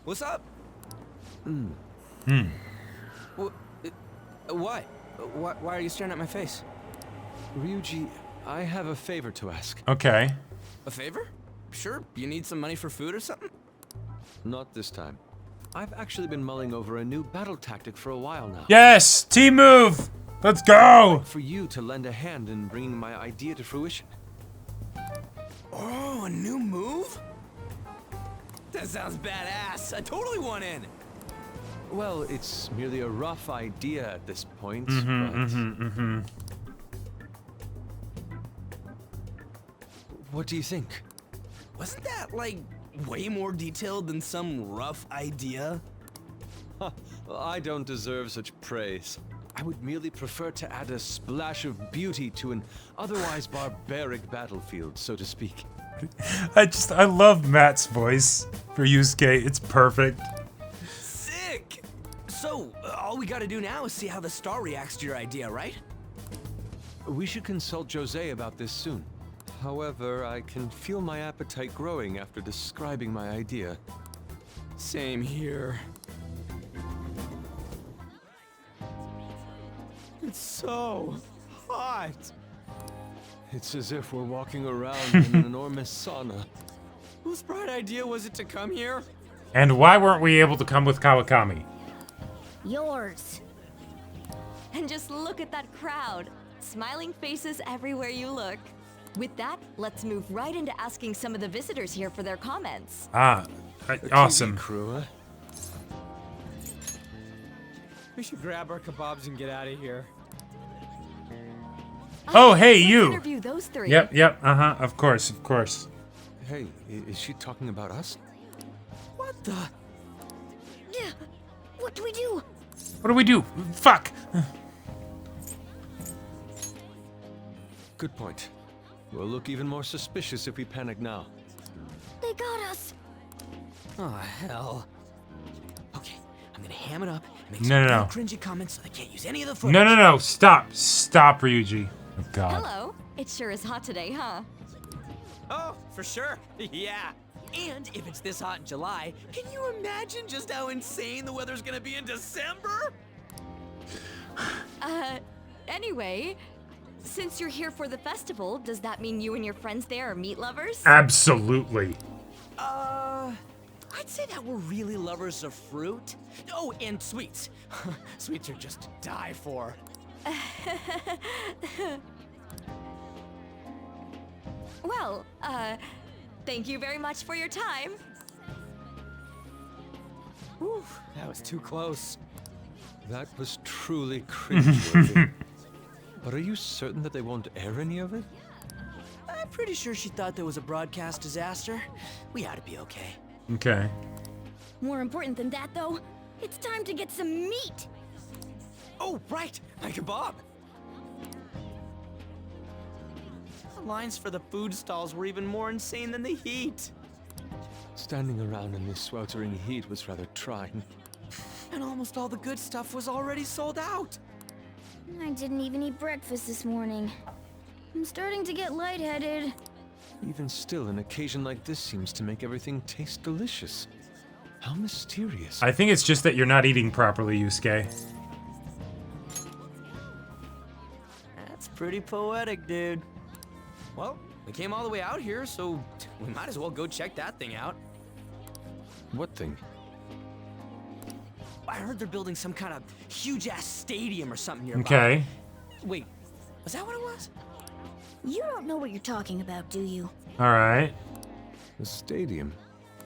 What's up? What? Why are you staring at my face? Ryuji, I have a favor to ask. Okay. A favor? Sure. You need some money for food or something? Not this time. I've actually been mulling over a new battle tactic for a while now. Yes! Team move! Let's go! For you to lend a hand in bringing my idea to fruition. Oh, a new move? That sounds badass. I totally want in. Well, it's merely a rough idea at this point, What do you think? Wasn't that, like, way more detailed than some rough idea? Well, I don't deserve such praise. I would merely prefer to add a splash of beauty to an otherwise barbaric battlefield, so to speak. I love Matt's voice for Yusuke. It's perfect. Sick! So, all we gotta do now is see how the star reacts to your idea, right? We should consult Jose about this soon. However, I can feel my appetite growing after describing my idea. Same here. It's so hot. It's as if we're walking around in an enormous sauna. Whose bright idea was it to come here? And why weren't we able to come with Kawakami? Yours. And just look at that crowd. Smiling faces everywhere you look. With that, let's move right into asking some of the visitors here for their comments. Awesome. Crew, huh? We should grab our kebabs and get out of here. Oh, hey, let's you! Interview those three. Yep, of course. Hey, is she talking about us? What the? Yeah. What do we do? What do we do? Fuck! Good point. We'll look even more suspicious if we panic now. They got us. Oh, hell. Okay, I'm gonna ham it up and make No. some cringy comments so they can't use any of the footage. No. Stop, Ryuji. Oh, God. Hello. It sure is hot today, huh? Oh, for sure. Yeah. And if it's this hot in July, can you imagine just how insane the weather's gonna be in December? Anyway, since you're here for the festival, does that mean you and your friends there are meat lovers? Absolutely. I'd say that we're really lovers of fruit. Oh, and sweets. Sweets are just to die for. Well, thank you very much for your time. Whew, that was too close. That was truly cringeworthy. But are you certain that they won't air any of it? I'm pretty sure she thought there was a broadcast disaster. We ought to be okay. Okay. More important than that, though, it's time to get some meat. Oh, right, my kebab. The lines for the food stalls were even more insane than the heat. Standing around in this sweltering heat was rather trying. And almost all the good stuff was already sold out. I didn't even eat breakfast this morning. I'm starting to get lightheaded. Even still, an occasion like this seems to make everything taste delicious. How mysterious. I think it's just that you're not eating properly, Yusuke. That's pretty poetic, dude. Well, we came all the way out here, so we might as well go check that thing out. What thing? I heard they're building some kind of huge-ass stadium or something nearby. Okay. Wait, was that what it was? You don't know what you're talking about, do you? Alright. A stadium.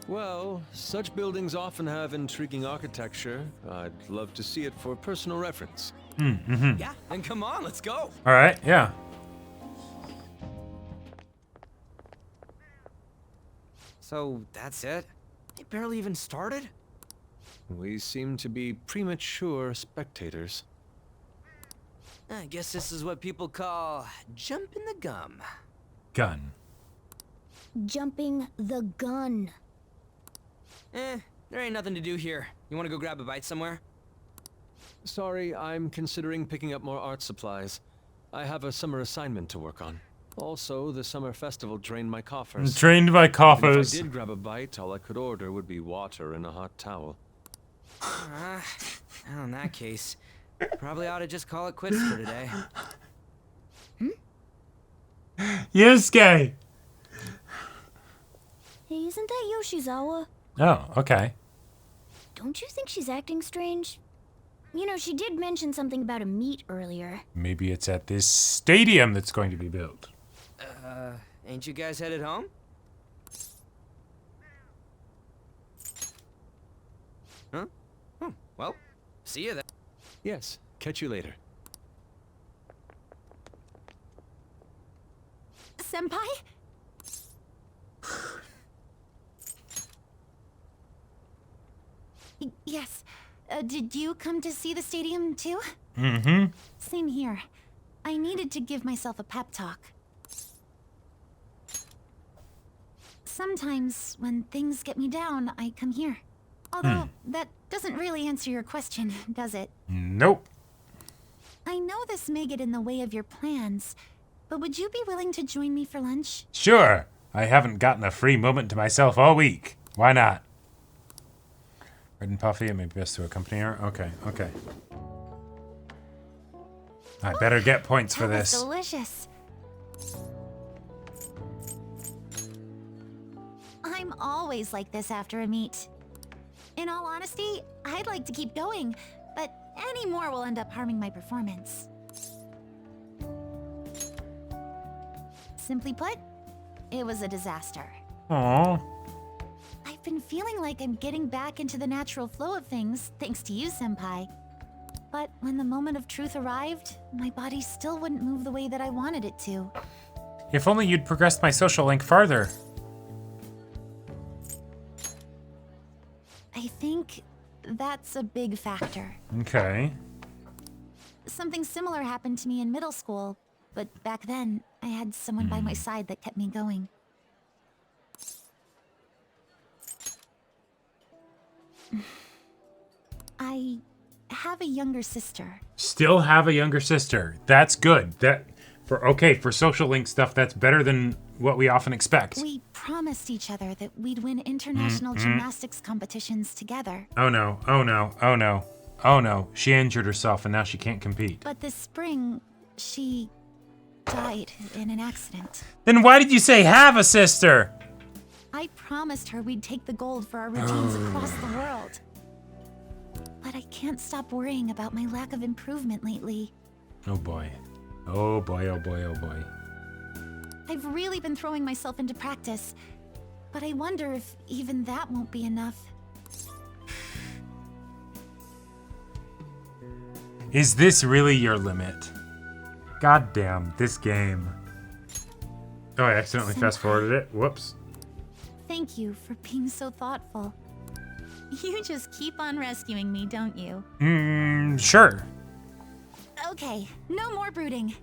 Well, such buildings often have intriguing architecture. I'd love to see it for personal reference. Yeah, then come on, let's go. Alright, yeah. So, that's it? It barely even started? We seem to be premature spectators. I guess this is what people call jumping the gum. Gun. Jumping the gun. There ain't nothing to do here. You wanna go grab a bite somewhere? Sorry, I'm considering picking up more art supplies. I have a summer assignment to work on. Also, the summer festival drained my coffers. Trained by And if coffers. I did grab a bite, all I could order would be water and a hot towel. Well, in that case, probably ought to just call it quits for today. Yusuke! Hey, isn't that Yoshizawa? Oh, okay. Don't you think she's acting strange? You know, she did mention something about a meet earlier. Maybe it's at this stadium that's going to be built. Ain't you guys headed home? Huh? Oh, well, see you then. Yes, catch you later. Senpai? Yes. Did you come to see the stadium too? Mm-hmm. Same here. I needed to give myself a pep talk. Sometimes, when things get me down, I come here. Although, that doesn't really answer your question, does it? Nope. I know this may get in the way of your plans, but would you be willing to join me for lunch? Sure. I haven't gotten a free moment to myself all week. Why not? Red and puffy, it may be best to accompany her. Okay, okay. I better get points for That was this. delicious. I'm always like this after a meet. In all honesty, I'd like to keep going, but any more will end up harming my performance. Simply put, it was a disaster. Aww. I've been feeling like I'm getting back into the natural flow of things, thanks to you, Senpai. But when the moment of truth arrived, my body still wouldn't move the way that I wanted it to. If only you'd progressed my social link farther. I think that's a big factor. Okay. Something similar happened to me in middle school, but back then, I had someone by my side that kept me going. I have a younger sister. Still have a younger sister. That's good. For social link stuff, that's better than what we often expect. We promised each other that we'd win international gymnastics competitions together. Oh no, oh no, oh no. Oh no, she injured herself and now she can't compete. But this spring, she died in an accident. Then why did you say have a sister? I promised her we'd take the gold for our routines across the world. But I can't stop worrying about my lack of improvement lately. Oh boy. Oh boy, oh boy, oh boy. I've really been throwing myself into practice, but I wonder if even that won't be enough. Is this really your limit? God damn, this game. Oh, I accidentally fast forwarded it. Whoops. Thank you for being so thoughtful. You just keep on rescuing me, don't you? Sure. Okay, no more brooding.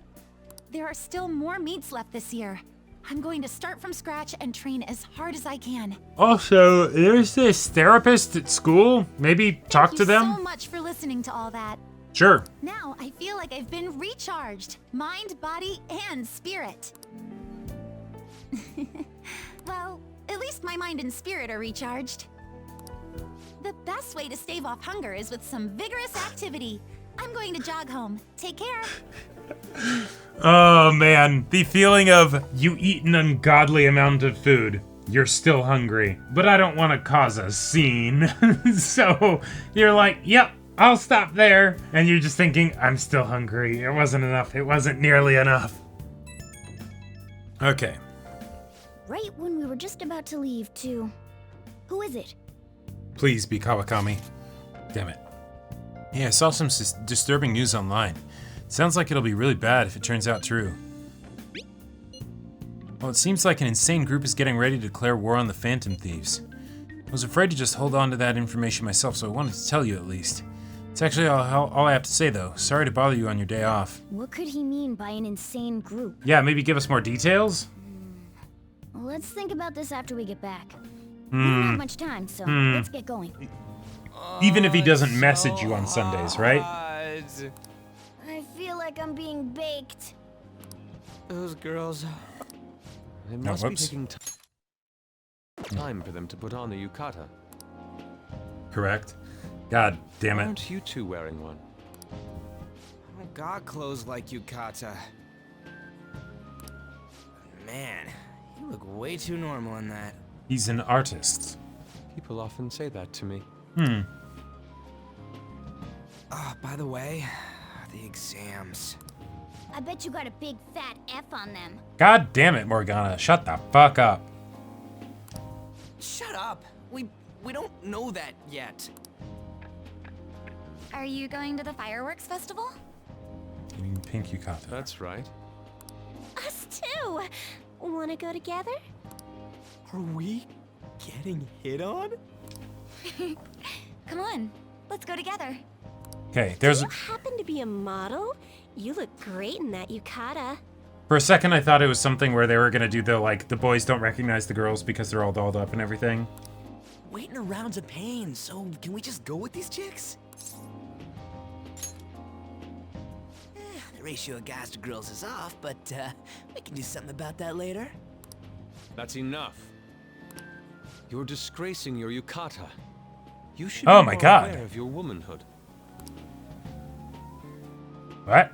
There are still more meets left this year. I'm going to start from scratch and train as hard as I can. Also, there's this therapist at school. Maybe talk to them? Thank you so much for listening to all that. Sure. Now I feel like I've been recharged. Mind, body, and spirit. Well, at least my mind and spirit are recharged. The best way to stave off hunger is with some vigorous activity. I'm going to jog home. Take care. Oh man, the feeling of you eat an ungodly amount of food. You're still hungry, but I don't want to cause a scene. So you're like, yep, I'll stop there. And you're just thinking, I'm still hungry. It wasn't enough. It wasn't nearly enough. Okay. Right when we were just about to leave, too. Who is it? Please be Kawakami. Damn it. Yeah, I saw some disturbing news online. Sounds like it'll be really bad if it turns out true. Well, it seems like an insane group is getting ready to declare war on the Phantom Thieves. I was afraid to just hold on to that information myself, so I wanted to tell you at least. It's actually all I have to say, though. Sorry to bother you on your day off. What could he mean by an insane group? Yeah, maybe give us more details? Let's think about this after we get back. We don't have much time, so let's get going. Even if he doesn't message you on Sundays, right? I feel like I'm being baked. Those girls. It No, must be whoops. taking time for them to put on the yukata. Correct. God damn Why it. aren't you two wearing one? I got clothes like Yukata. Man, you look way too normal in that. He's an artist. People often say that to me. Oh, by the way, the exams. I bet you got a big fat F on them. God damn it, Morgana. Shut the fuck up. Shut up. We don't know that yet. Are you going to the fireworks festival? Getting pink yukata. That's right. Us too. Wanna go together? Are we getting hit on? Come on, let's go together. Okay, there's... Happen to be a model? You look great in that yukata. For a second, I thought it was something where they were gonna do the, like, the boys don't recognize the girls because they're all dolled up and everything. Waiting around's a pain, so can we just go with these chicks? The ratio of guys to girls is off, but we can do something about that later. That's enough. You're disgracing your yukata. You should Oh be my more God. aware of your womanhood. What?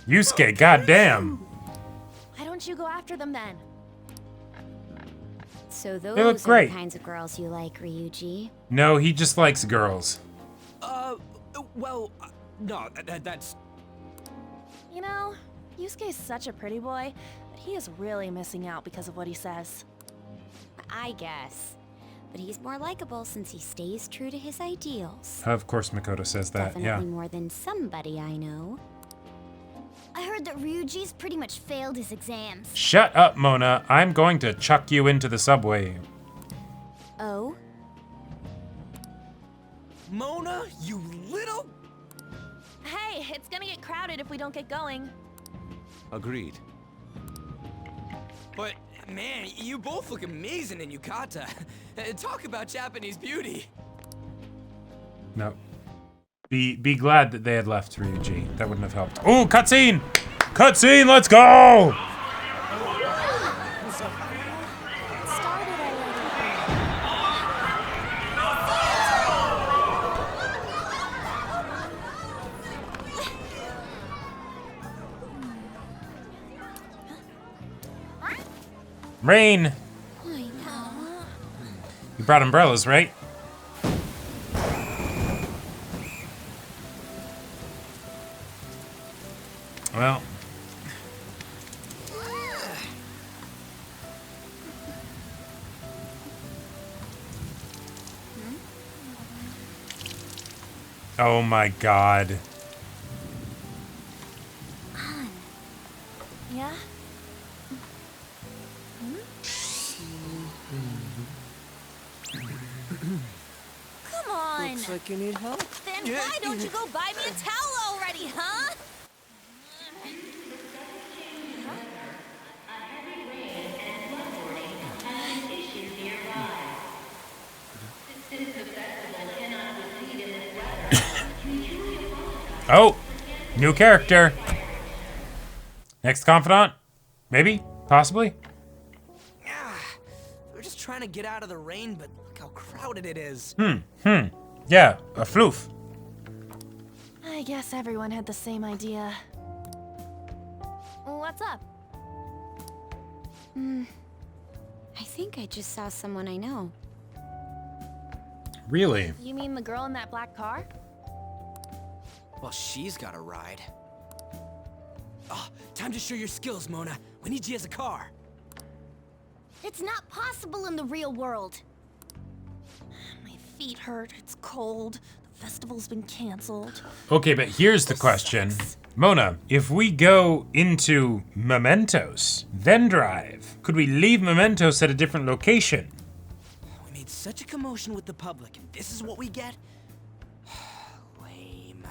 Yusuke, goddamn. Why don't you go after them then? So those look are great. the kinds of girls you like, Ryuji. No, he just likes girls. Well, no, that's... You know, Yusuke's such a pretty boy, but he is really missing out because of what he says. I guess. But he's more likable since he stays true to his ideals. Of course Makoto says that, Definitely yeah. more than somebody I know. I heard that Ryuji's pretty much failed his exams. Shut up, Mona. I'm going to chuck you into the subway. Oh? Mona, you little... Hey, it's gonna get crowded if we don't get going. Agreed. But, man, you both look amazing in yukata. Talk about Japanese beauty. No. Be glad that they had left Ryuji. That wouldn't have helped. Oh, cutscene! Cutscene, let's go! Rain! You brought umbrellas, right? Well. Oh my god. Yeah? Come on! Looks like you need help. Then why don't you go buy me a towel already, huh? Oh! New character. Next confidant? Maybe? Possibly? We're just trying to get out of the rain, but look how crowded it is. Yeah, a floof. I guess everyone had the same idea. What's up? I think I just saw someone I know. Really? You mean the girl in that black car? Well, she's got a ride. Oh, time to show your skills, Mona. We need you as a car. It's not possible in the real world. My feet hurt, it's cold, the festival's been canceled. Okay, but here's the question. Mona, if we go into Mementos, then drive, could we leave Mementos at a different location? We made such a commotion with the public, and this is what we get? Lame.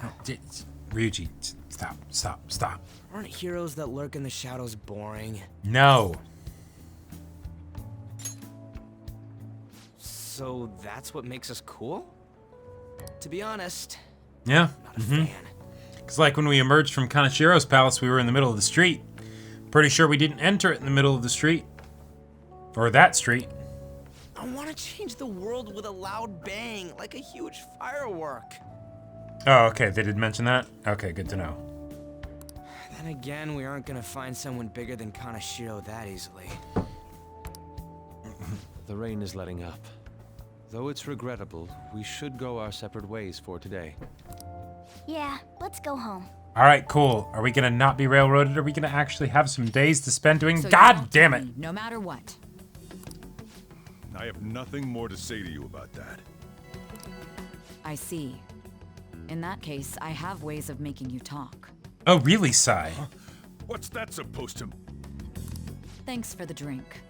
Ryuji, stop. Aren't heroes that lurk in the shadows boring? No. So that's what makes us cool? To be honest, Yeah? not a fan. Because like when we emerged from Kanashiro's palace, we were in the middle of the street. Pretty sure we didn't enter it in the middle of the street. Or that street. I want to change the world with a loud bang, like a huge firework. Oh, okay, they did mention that? Okay, good to know. Then again, we aren't gonna find someone bigger than Kanashiro that easily. The rain is letting up. Though it's regrettable, we should go our separate ways for today. Yeah, let's go home. Alright, cool. Are we gonna not be railroaded? Are we gonna actually have some days to spend doing? So God damn it! no matter what. I have nothing more to say to you about that. I see. In that case, I have ways of making you talk. Oh, really, Sai? What's that supposed to... Thanks for the drink.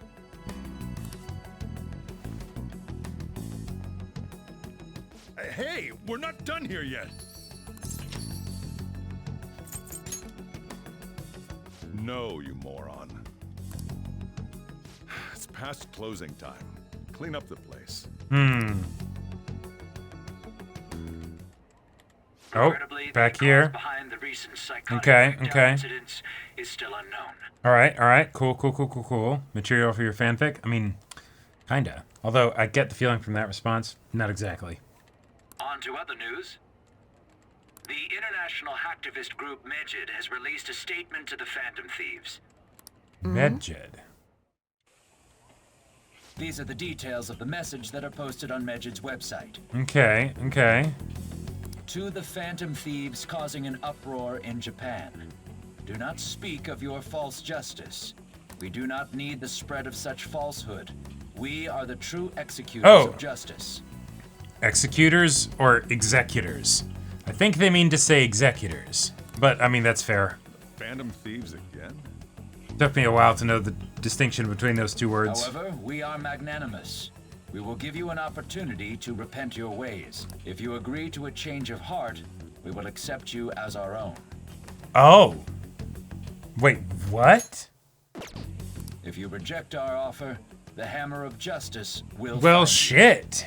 Hey, we're not done here yet. No, you moron. It's past closing time. Clean up the place. Oh, back here. Okay, okay. Incidents is still unknown. Alright, cool. Material for your fanfic? I mean, kinda. Although, I get the feeling from that response. Not exactly. On to other news. The international hacktivist group Medjed has released a statement to the Phantom Thieves. Medjed. These are the details of the message that are posted on Medjed's website. Okay. To the Phantom Thieves causing an uproar in Japan. Do not speak of your false justice. We do not need the spread of such falsehood. We are the true executors of justice. Executors or executors? I think they mean to say executors. But, I mean, that's fair. Phantom Thieves again? Took me a while to know the distinction between those two words. However, we are magnanimous. We will give you an opportunity to repent your ways. If you agree to a change of heart, we will accept you as our own. Oh. Wait, what? If you reject our offer, the hammer of justice will Well, find shit.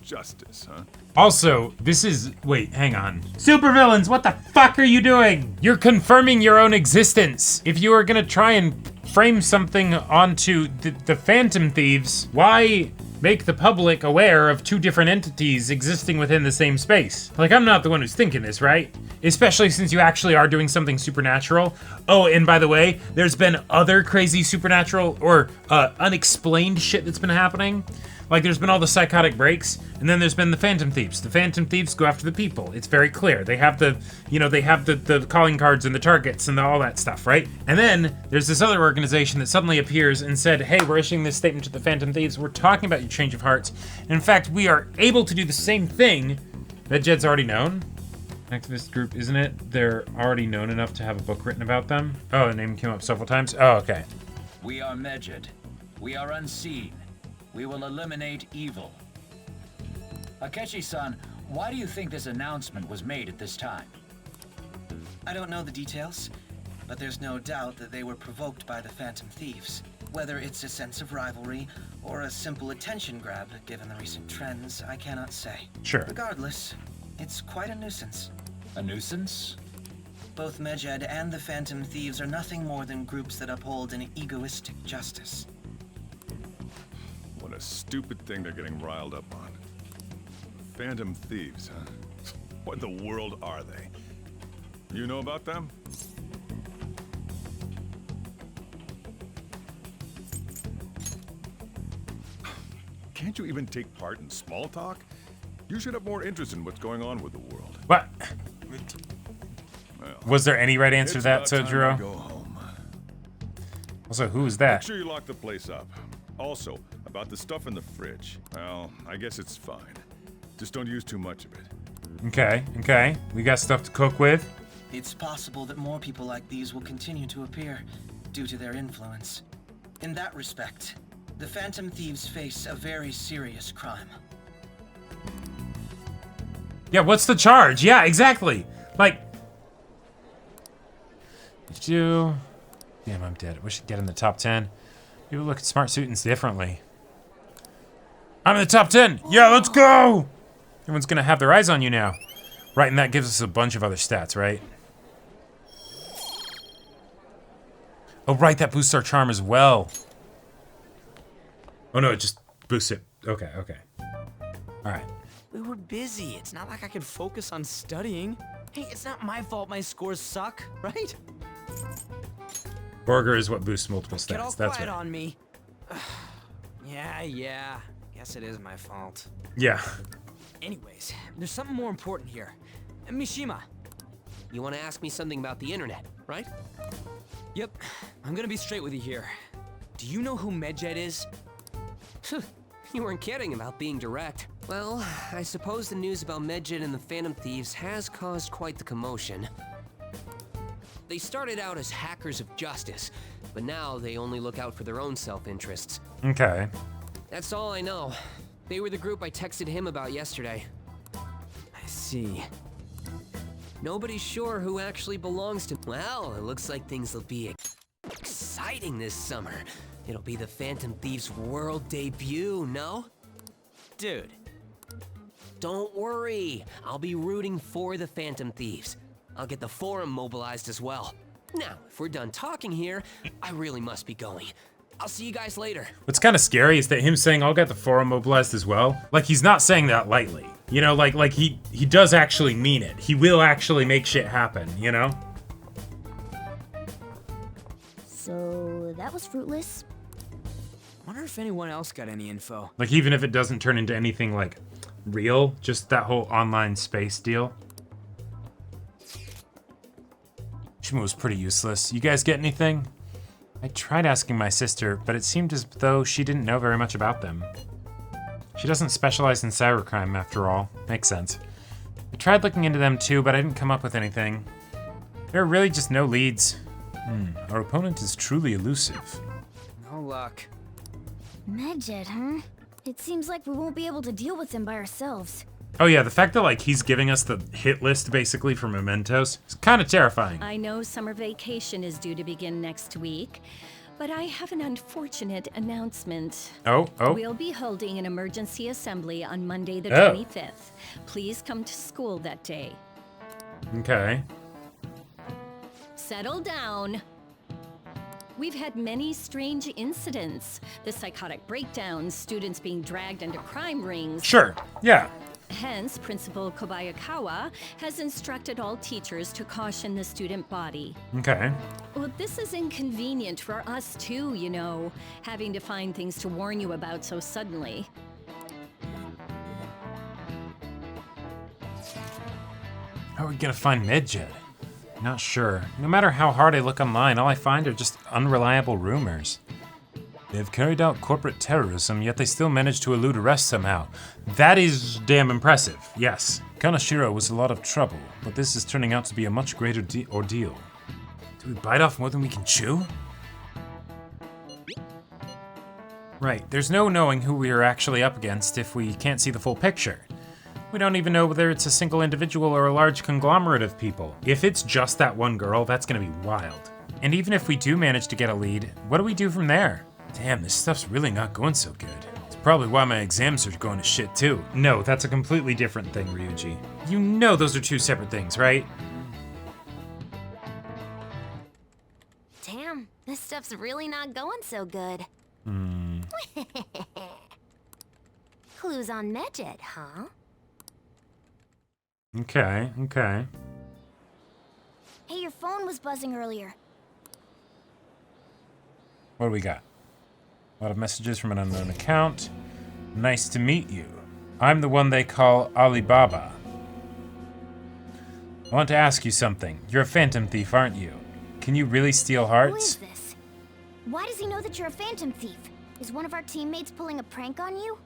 Justice, huh? Also, this is... Wait, hang on. Supervillains, what the fuck are you doing? You're confirming your own existence. If you are gonna try and frame something onto the Phantom Thieves, why make the public aware of two different entities existing within the same space? Like, I'm not the one who's thinking this, right? Especially since you actually are doing something supernatural. Oh, and by the way, there's been other crazy supernatural or unexplained shit that's been happening. Like, there's been all the psychotic breaks, and then there's been the Phantom Thieves. The Phantom Thieves go after the people. It's very clear. They have the, they have the calling cards and the targets and all that stuff, right? And then there's this other organization that suddenly appears and said, hey, we're issuing this statement to the Phantom Thieves. We're talking about your change of hearts. And in fact, we are able to do the same thing. Medjed's already known. Activist group, isn't it? They're already known enough to have a book written about them. Oh, the name came up several times. Oh, okay. We are Medjed. We are unseen. We will eliminate evil. Akechi-san, why do you think this announcement was made at this time? I don't know the details, but there's no doubt that they were provoked by the Phantom Thieves. Whether it's a sense of rivalry or a simple attention grab, given the recent trends, I cannot say. Sure. Regardless, it's quite a nuisance. A nuisance? Both Medjed and the Phantom Thieves are nothing more than groups that uphold an egoistic justice. What a stupid thing they're getting riled up on. Phantom Thieves, huh? What in the world are they? You know about them? Can't you even take part in small talk? You should have more interest in what's going on with the world. What? Well, Was there any right answer to that, it's about time Sojiro? I go home. Also, who is that? Make sure you lock the place up. Also, about the stuff in the fridge. Well, I guess it's fine. Just don't use too much of it. Okay. We got stuff to cook with. It's possible that more people like these will continue to appear due to their influence. In that respect, the Phantom Thieves face a very serious crime. Yeah, what's the charge? Yeah, exactly. Like... Damn, I'm dead. We should get in the top 10. People look at smart suitings differently. I'm in the top 10! Yeah, let's go! Everyone's gonna have their eyes on you now. Right, and that gives us a bunch of other stats, right? Oh, right, that boosts our charm as well. Oh, no, it just boosts it. Okay, okay. All right. We were busy. It's not like I could focus on studying. Hey, it's not my fault my scores suck, right? Burger is what boosts multiple Get all stats. That's quiet right. on me. Yeah. Guess it is my fault. Yeah. Anyways, there's something more important here. Mishima. You want to ask me something about the internet, right? Yep. I'm gonna be straight with you here. Do you know who Medjed is? You weren't kidding about being direct. Well, I suppose the news about Medjed and the Phantom Thieves has caused quite the commotion. They started out as hackers of justice, but now they only look out for their own self-interests. Okay. That's all I know. They were the group I texted him about yesterday. I see. Nobody's sure who actually belongs to... Well, it looks like things will be exciting this summer. It'll be the Phantom Thieves' world debut, no? Dude. Don't worry. I'll be rooting for the Phantom Thieves. I'll get the forum mobilized as well. Now, if we're done talking here, I really must be going. I'll see you guys later. What's kind of scary is that him saying I'll get the forum mobilized as well. Like, he's not saying that lightly. You know, like he does actually mean it. He will actually make shit happen, you know? So that was fruitless. Wonder if anyone else got any info. Like, even if it doesn't turn into anything, like, real, just that whole online space deal. Shima was pretty useless. You guys get anything? I tried asking my sister, but it seemed as though she didn't know very much about them. She doesn't specialize in cybercrime, after all. Makes sense. I tried looking into them too, but I didn't come up with anything. There are really just no leads. Our opponent is truly elusive. No luck. Medjed, huh? It seems like we won't be able to deal with him by ourselves. Oh yeah, the fact that like he's giving us the hit list basically for mementos is kind of terrifying. I know summer vacation is due to begin next week, but I have an unfortunate announcement. Oh. We'll be holding an emergency assembly on Monday the 25th. Please come to school that day. Okay. Settle down. We've had many strange incidents. The psychotic breakdowns, students being dragged into crime rings. Sure, yeah. Hence, Principal Kobayakawa has instructed all teachers to caution the student body. Okay. Well, this is inconvenient for us too, you know, having to find things to warn you about so suddenly. How are we gonna find Medjed? Not sure. No matter how hard I look online, all I find are just unreliable rumors. They've carried out corporate terrorism, yet they still managed to elude arrest somehow. That is damn impressive, yes. Kanashiro was a lot of trouble, but this is turning out to be a much greater ordeal. Do we bite off more than we can chew? Right, there's no knowing who we are actually up against if we can't see the full picture. We don't even know whether it's a single individual or a large conglomerate of people. If it's just that one girl, that's gonna be wild. And even if we do manage to get a lead, what do we do from there? Damn, this stuff's really not going so good. It's probably why my exams are going to shit too. No, that's a completely different thing, Ryuji. You know those are two separate things, right? Damn, this stuff's really not going so good. Clues on Medjed, huh? Okay. Hey, your phone was buzzing earlier. What do we got? A lot of messages from an unknown account. Nice to meet you. I'm the one they call Alibaba. I want to ask you something. You're a phantom thief, aren't you? Can you really steal hearts? Who is this? Why does he know that you're a phantom thief? Is one of our teammates pulling a prank on you?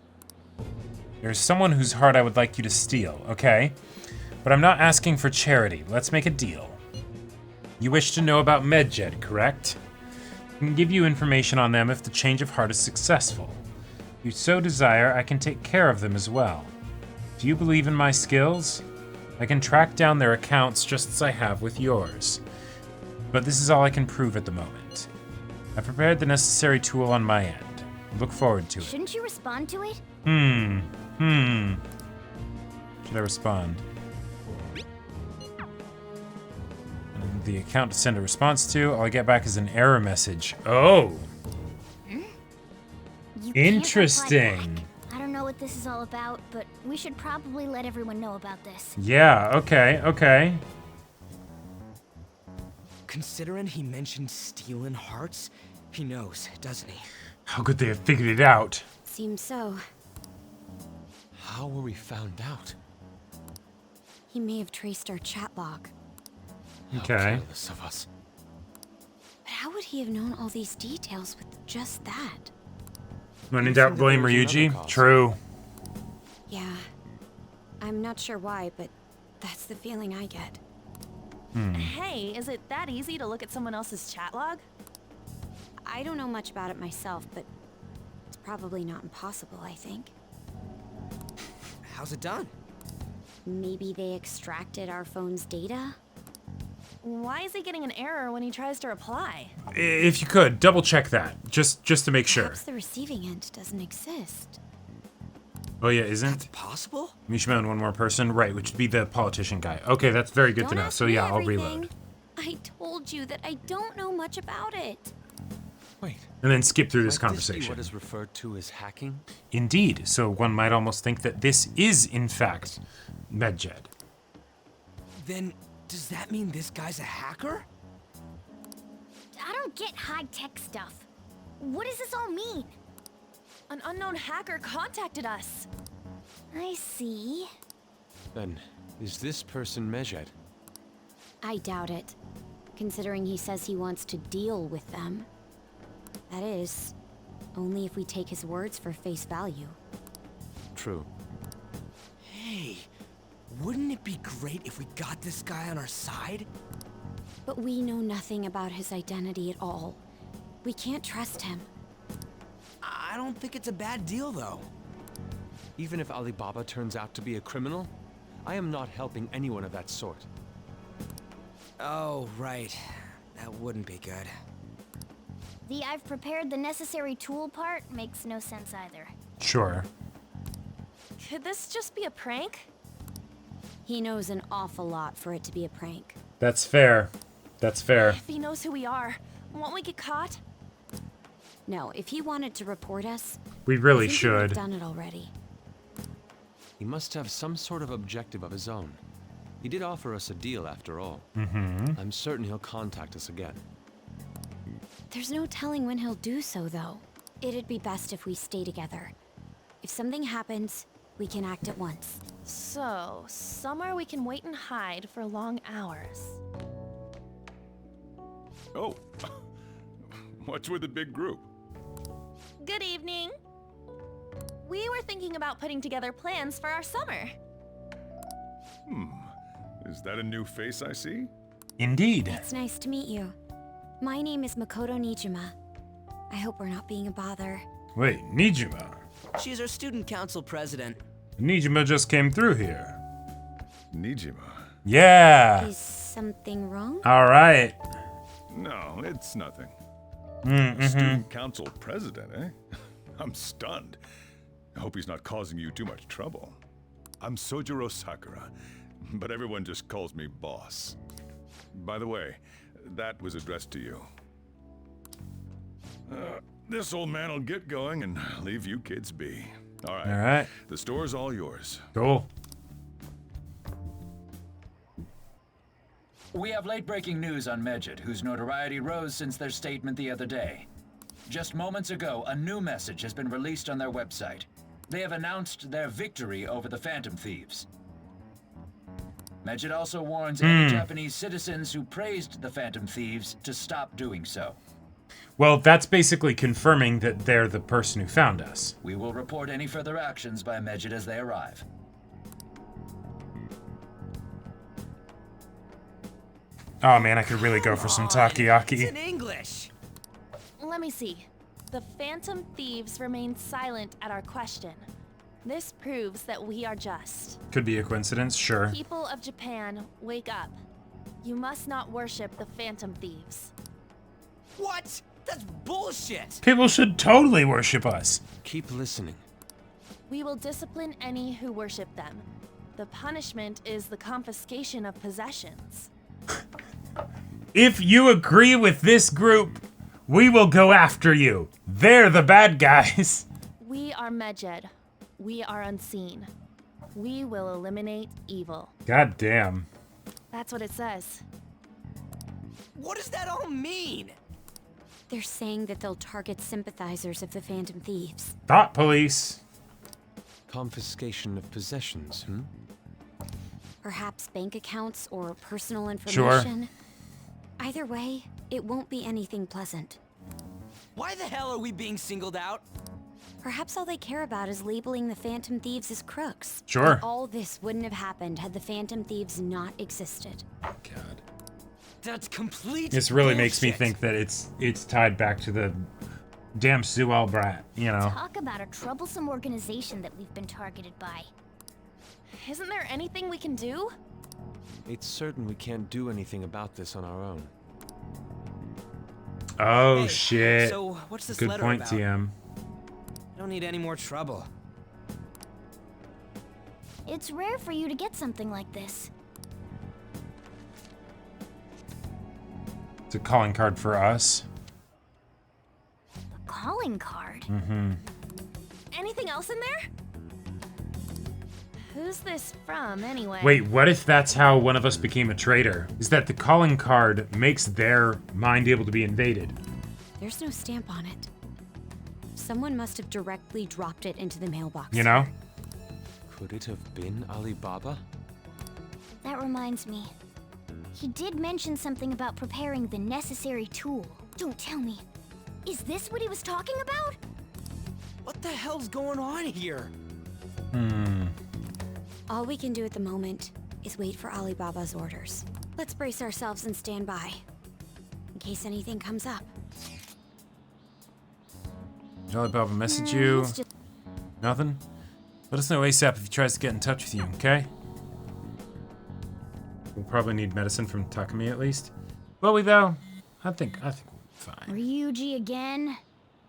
There's someone whose heart I would like you to steal, okay? But I'm not asking for charity. Let's make a deal. You wish to know about Medjed, correct? I can give you information on them if the change of heart is successful. If you so desire, I can take care of them as well. Do you believe in my skills? I can track down their accounts just as I have with yours. But this is all I can prove at the moment. I've prepared the necessary tool on my end. Look forward to it. Shouldn't you respond to it? Should I respond? And the account to send a response to. All I get back is an error message. Oh. You Interesting. can't reply back. I don't know what this is all about, but we should probably let everyone know about this. Yeah, okay, okay. Considering he mentioned stealing hearts, he knows, doesn't he? How could they have figured it out? Seems so. How were we found out? He may have traced our chat log. Okay. How careless of us. But how would he have known all these details with just that? When in doubt, blame Ryuji. True. Yeah. I'm not sure why, but that's the feeling I get. Hey, is it that easy to look at someone else's chat log? I don't know much about it myself, but it's probably not impossible, I think. How's it done? Maybe they extracted our phone's data? Why is he getting an error when he tries to reply? If you could, double check that. Just to make sure. Perhaps the receiving end doesn't exist. Oh yeah, isn't? That's possible? Mishima and one more person. Right, which would be the politician guy. Okay, that's very good to know. So yeah, I'll reload. I told you that I don't know much about it. Wait. And then skip through this Might conversation. This be what is referred to as hacking? Indeed. So one might almost think that this is, in fact, Medjed. Then, does that mean this guy's a hacker? I don't get high-tech stuff. What does this all mean? An unknown hacker contacted us. I see. Then, is this person Medjed? I doubt it, considering he says he wants to deal with them. That is, only if we take his words for face value. True. Hey, wouldn't it be great if we got this guy on our side? But we know nothing about his identity at all. We can't trust him. I don't think it's a bad deal, though. Even if Alibaba turns out to be a criminal, I am not helping anyone of that sort. Oh, right. That wouldn't be good. The I've prepared the necessary tool part makes no sense either. Sure. Could this just be a prank? He knows an awful lot for it to be a prank. That's fair. That's fair. If he knows who we are, won't we get caught? No, if he wanted to report us, We really I think he should. would have done it already. He must have some sort of objective of his own. He did offer us a deal after all. Mm-hmm. I'm certain he'll contact us again. There's no telling when he'll do so, though. It'd be best if we stay together. If something happens, we can act at once. So, somewhere we can wait and hide for long hours. Oh, what's with the big group? Good evening. We were thinking about putting together plans for our summer. Is that a new face I see? Indeed. It's nice to meet you. My name is Makoto Nijima. I hope we're not being a bother. Wait, Nijima. She's our student council president. Nijima just came through here. Nijima? Yeah. Is something wrong? All right. No, it's nothing. Mm-hmm. Student council president, eh? I'm stunned. I hope he's not causing you too much trouble. I'm Sojiro Sakura, but everyone just calls me boss. By the way, that was addressed to you. This old man will get going and leave you kids be. All right. All right. The store's all yours. Cool. We have late-breaking news on Medjed, whose notoriety rose since their statement the other day. Just moments ago, a new message has been released on their website. They have announced their victory over the Phantom Thieves. Medjed also warns any Japanese citizens who praised the Phantom Thieves to stop doing so. Well, that's basically confirming that they're the person who found us. We will report any further actions by Medjed as they arrive. Oh man, I could really go for some takoyaki. It's in English. Let me see. The Phantom Thieves remained silent at our question. This proves that we are just. Could be a coincidence, sure. People of Japan, wake up. You must not worship the Phantom Thieves. What? That's bullshit! People should totally worship us. Keep listening. We will discipline any who worship them. The punishment is the confiscation of possessions. If you agree with this group, we will go after you. They're the bad guys. We are Medjed. We are unseen. We will eliminate evil. God damn. That's what it says. What does that all mean? They're saying that they'll target sympathizers of the Phantom Thieves. Thought police. Confiscation of possessions, Perhaps bank accounts or personal Sure. information. Either way, it won't be anything pleasant. Why the hell are we being singled out? Perhaps all they care about is labeling the Phantom Thieves as crooks. Sure. But all this wouldn't have happened had the Phantom Thieves not existed. God. That's complete This really makes me bullshit. think that it's tied back to the damn Sewell brat, you know. Talk about a troublesome organization that we've been targeted by. Isn't there anything we can do? It's certain we can't do anything about this on our own. Oh Hey, shit. so what's this Good letter point, about? TM. I don't need any more trouble. It's rare for you to get something like this. It's a calling card for us. A calling card? Mm-hmm. Anything else in there? Who's this from, anyway? Wait, what if that's how one of us became a traitor? Is that the calling card makes their mind able to be invaded? There's no stamp on it. Someone must have directly dropped it into the mailbox. You know? Could it have been Alibaba? That reminds me. He did mention something about preparing the necessary tool. Don't tell me. Is this what he was talking about? What the hell's going on here? All we can do at the moment is wait for Alibaba's orders. Let's brace ourselves and stand by, in case anything comes up. Did Alibaba message you? It's just- Nothing? Let us know ASAP if he tries to get in touch with you, okay? We'll probably need medicine from Takumi at least. Will we though? I think we'll be fine. Ryuji again?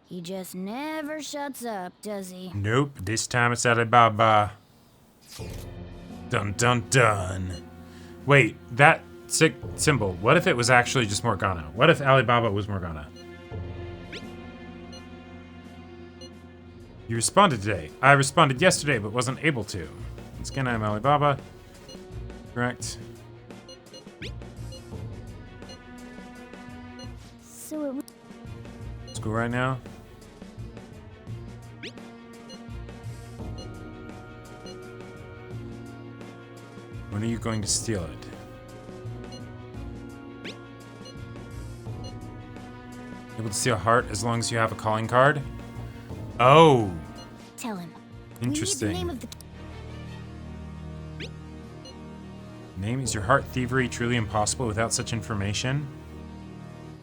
He just never shuts up, does he? Nope, this time it's Alibaba. Dun dun dun. Wait, that symbol, what if it was actually just Morgana? What if Alibaba was Morgana? You responded today. I responded yesterday, but wasn't able to. Once again, I'm Alibaba. Correct. So it was... Let's go right now. When are you going to steal it? Able to steal heart as long as you have a calling card? Oh, Tell him. interesting. We need the name of the... Name, is your heart thievery truly impossible without such information?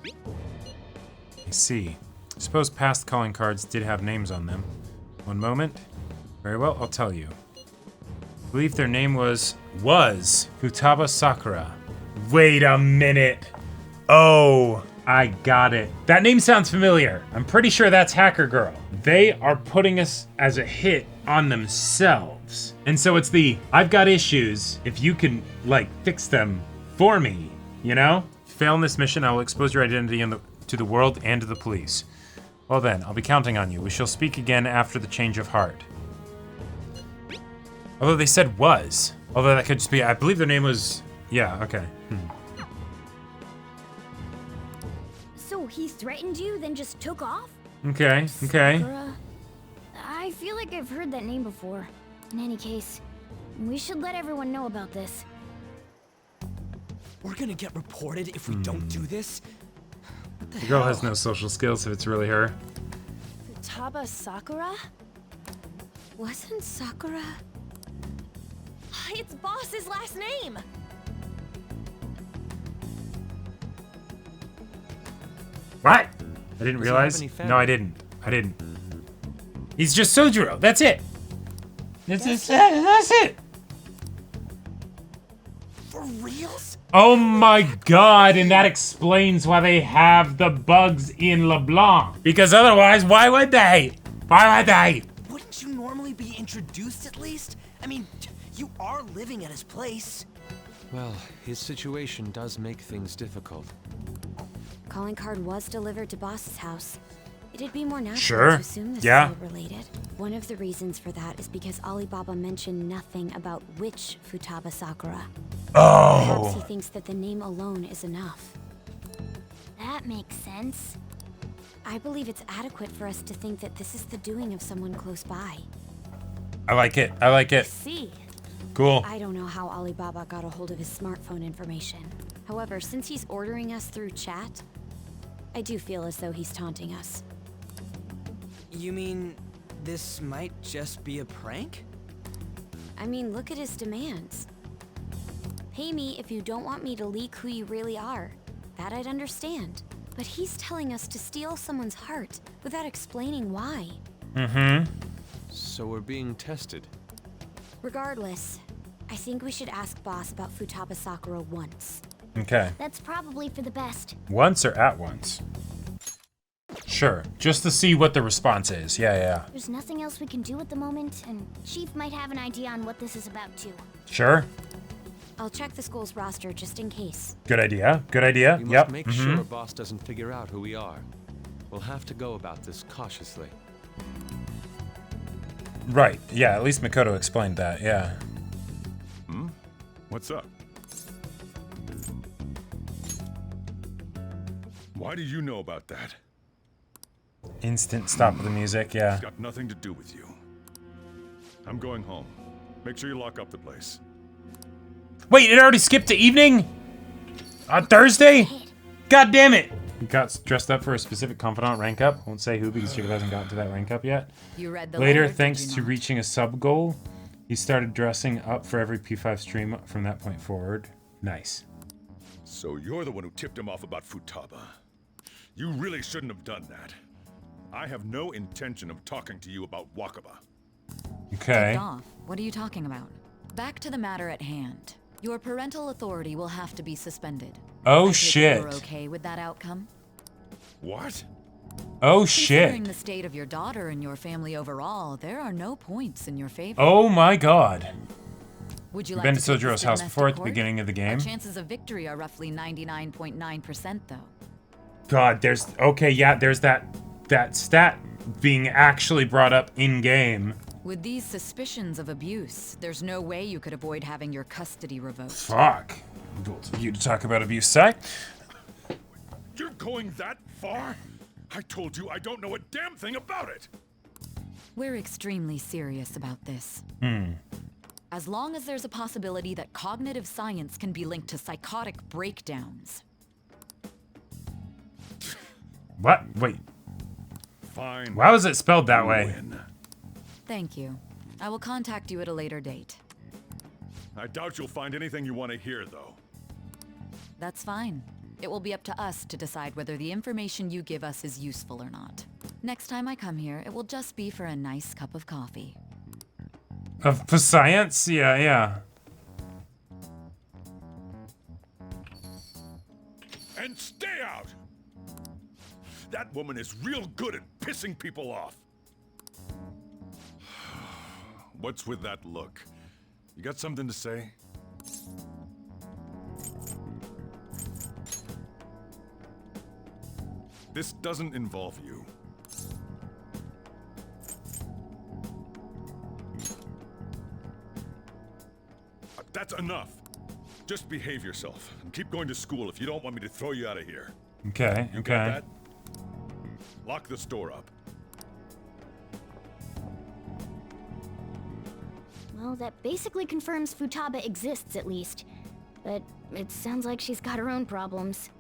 I see. I suppose past calling cards did have names on them. One moment. Very well, I'll tell you. I believe their name was Futaba Sakura. Wait a minute. Oh, I got it. That name sounds familiar. I'm pretty sure that's Hacker Girl. They are putting us as a hit on themselves. And so it's the, I've got issues, if you can, like, fix them for me, you know? Fail in this mission, I will expose your identity to the world and to the police. Well then, I'll be counting on you. We shall speak again after the change of heart. Although they said was. Although that could just be, I believe their name was, yeah, okay. So he threatened you, then just took off? Okay. Sakura? I feel like I've heard that name before. In any case, we should let everyone know about this. We're gonna get reported if we don't do this? What the The girl hell? has no social skills if it's really her. Futaba Sakura? Wasn't Sakura? It's Boss's last name! What? I didn't Does he have realize. any No, I family? didn't. He's just Sojiro. That's it. That's it. For reals? Oh my god, and that explains why they have the bugs in LeBlanc. Because otherwise, why would they? Wouldn't you normally be introduced at least? I mean, You are living at his place. Well, his situation does make things difficult. Calling card was delivered to Boss's house. It'd be more natural Sure. to assume this Yeah. is all related. One of the reasons for that is because Alibaba mentioned nothing about which Futaba Sakura. Perhaps he Oh. thinks that the name alone is enough. That makes sense. I believe it's adequate for us to think that this is the doing of someone close by. I like it. I like it. See. Cool. I don't know how Alibaba got a hold of his smartphone information. However, since he's ordering us through chat, I do feel as though he's taunting us. You mean this might just be a prank? I mean, look at his demands. Pay me if you don't want me to leak who you really are. That I'd understand. But he's telling us to steal someone's heart without explaining why. Mm-hmm. So we're being tested. Regardless, I think we should ask Boss about Futaba Sakura once. Okay. That's probably for the best. Once or at once? Sure. Just to see what the response is. Yeah. There's nothing else we can do at the moment, and Chief might have an idea on what this is about too. Sure. I'll check the school's roster just in case. Good idea. Good idea. We must Yep. make Mm-hmm. sure Boss doesn't figure out who we are. We'll have to go about this cautiously. Right. Yeah, at least Makoto explained that. Yeah. What's up? Why do you know about that? Instant stop of the music. Yeah. It's got nothing to do with you. I'm going home. Make sure you lock up the place. Wait, it already skipped to evening? On Thursday? God damn it! He got dressed up for a specific confidant rank up. Won't say who because Jacob hasn't gotten to that rank up yet. You read the Later, letter, thanks did you to not? reaching a sub goal, he started dressing up for every P5 stream from that point forward. Nice. So you're the one who tipped him off about Futaba. You really shouldn't have done that. I have no intention of talking to you about Wakaba. Okay. Tipped off? What are you talking about? Back to the matter at hand. Your parental authority will have to be suspended. Oh, I take it shit. You're okay with that outcome? What? Oh Considering shit. the state of your daughter and your family overall, there are no points in your favor. Oh my god. Would you You've like been to take this Sojiro's house domestic before at the court? beginning of the game? Our chances of victory are roughly 99.9%, though. God, there's okay, yeah, there's that stat being actually brought up in game. With these suspicions of abuse, there's no way you could avoid having your custody revoked. Fuck. You to talk about abuse, Si? You're going that far? I told you I don't know a damn thing about it. We're extremely serious about this. As long as there's a possibility that cognitive science can be linked to psychotic breakdowns. What? Wait. Fine. Why was it spelled that way? Win. Thank you. I will contact you at a later date. I doubt you'll find anything you want to hear, though. That's fine. It will be up to us to decide whether the information you give us is useful or not. Next time I come here, it will just be for a nice cup of coffee. For science? Yeah. And stay out! That woman is real good at pissing people off. What's with that look? You got something to say? This doesn't involve you. That's enough. Just behave yourself and keep going to school if you don't want me to throw you out of here. Okay, You okay. got that? Lock the store up. Well, that basically confirms Futaba exists at least. But it sounds like she's got her own problems.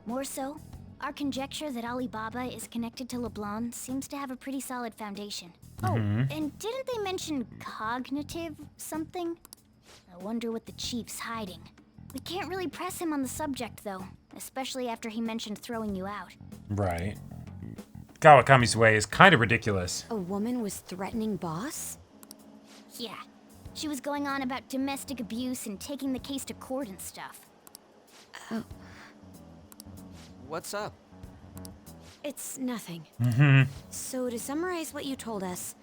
More so, our conjecture that Alibaba is connected to LeBlanc seems to have a pretty solid foundation. Oh, and didn't they mention cognitive something? I wonder what the chief's hiding. We can't really press him on the subject though, especially after he mentioned throwing you out. Right. Kawakami's way is kind of ridiculous. A woman was threatening Boss? Yeah, she was going on about domestic abuse and taking the case to court and stuff. What's up? It's nothing. So to summarize what you told us,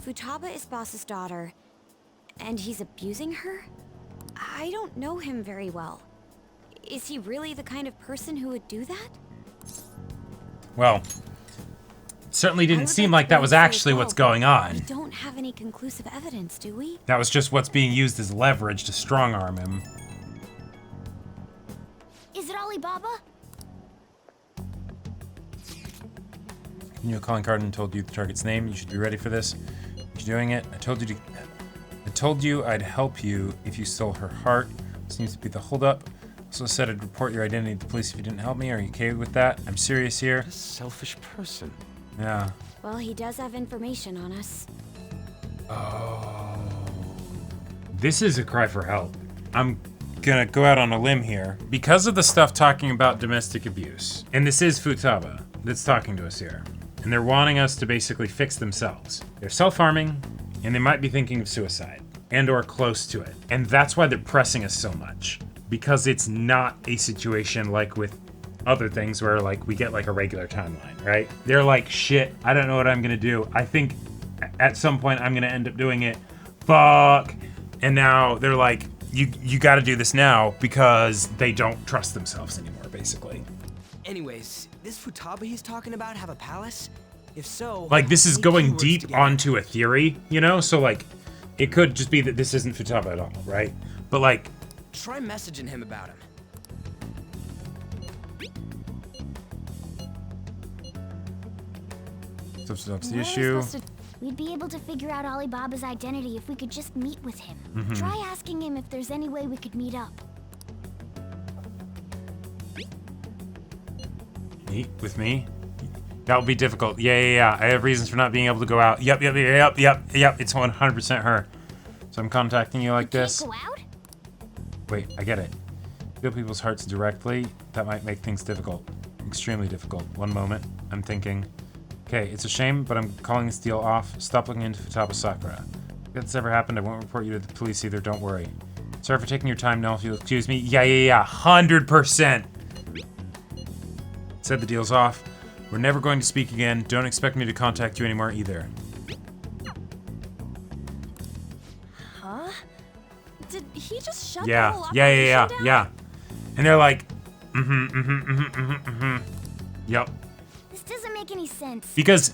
Futaba is Boss's daughter, And he's abusing her? I don't know him very well. Is he really the kind of person who would do that? Well, it certainly didn't seem like that was actually what's going on. We don't have any conclusive evidence, do we? That was just what's being used as leverage to strong-arm him. Is it Alibaba? You know, calling card and told you the target's name. You should be ready for this. You're doing it. I told you I'd help you if you stole her heart. Seems to be the holdup. Also said I'd report your identity to the police if you didn't help me. Are you okay with that? I'm serious here. What a selfish person. Yeah. Well, he does have information on us. Oh. This is a cry for help. I'm gonna go out on a limb here. Because of the stuff talking about domestic abuse, and this is Futaba that's talking to us here, and they're wanting us to basically fix themselves. They're self-harming, and they might be thinking of suicide, and or close to it. And that's why they're pressing us so much. Because it's not a situation like with other things where like we get like a regular timeline, right? They're like, shit, I don't know what I'm gonna do. I think at some point I'm gonna end up doing it. Fuck. And now they're like, you gotta do this now because they don't trust themselves anymore, basically. Anyways, this Futaba he's talking about have a palace? If so, Like this is how many going keywords deep together? onto a theory, you know? So like, it could just be that this isn't Futaba at all, right? But like, Try messaging him about him. that's the issue. We'd be able to figure out Alibaba's identity if we could just meet with him. Mhm. Try asking him if there's any way we could meet up. Meet with me? That would be difficult. Yeah. I have reasons for not being able to go out. Yep. It's 100% her. So I'm contacting you like this. Go out? Wait, I get it. Feel people's hearts directly. That might make things difficult. Extremely difficult. One moment. I'm thinking. Okay, it's a shame, but I'm calling this deal off. Stop looking into Futaba Sakura. If that's ever happened, I won't report you to the police either. Don't worry. Sorry for taking your time. No, if you'll excuse me. Yeah. 100%. Said the deal's off. We're never going to speak again. Don't expect me to contact you anymore either. Huh? Did he just shut the Yeah. whole operation down? Yeah. And they're like, Yep. This doesn't make any sense. Because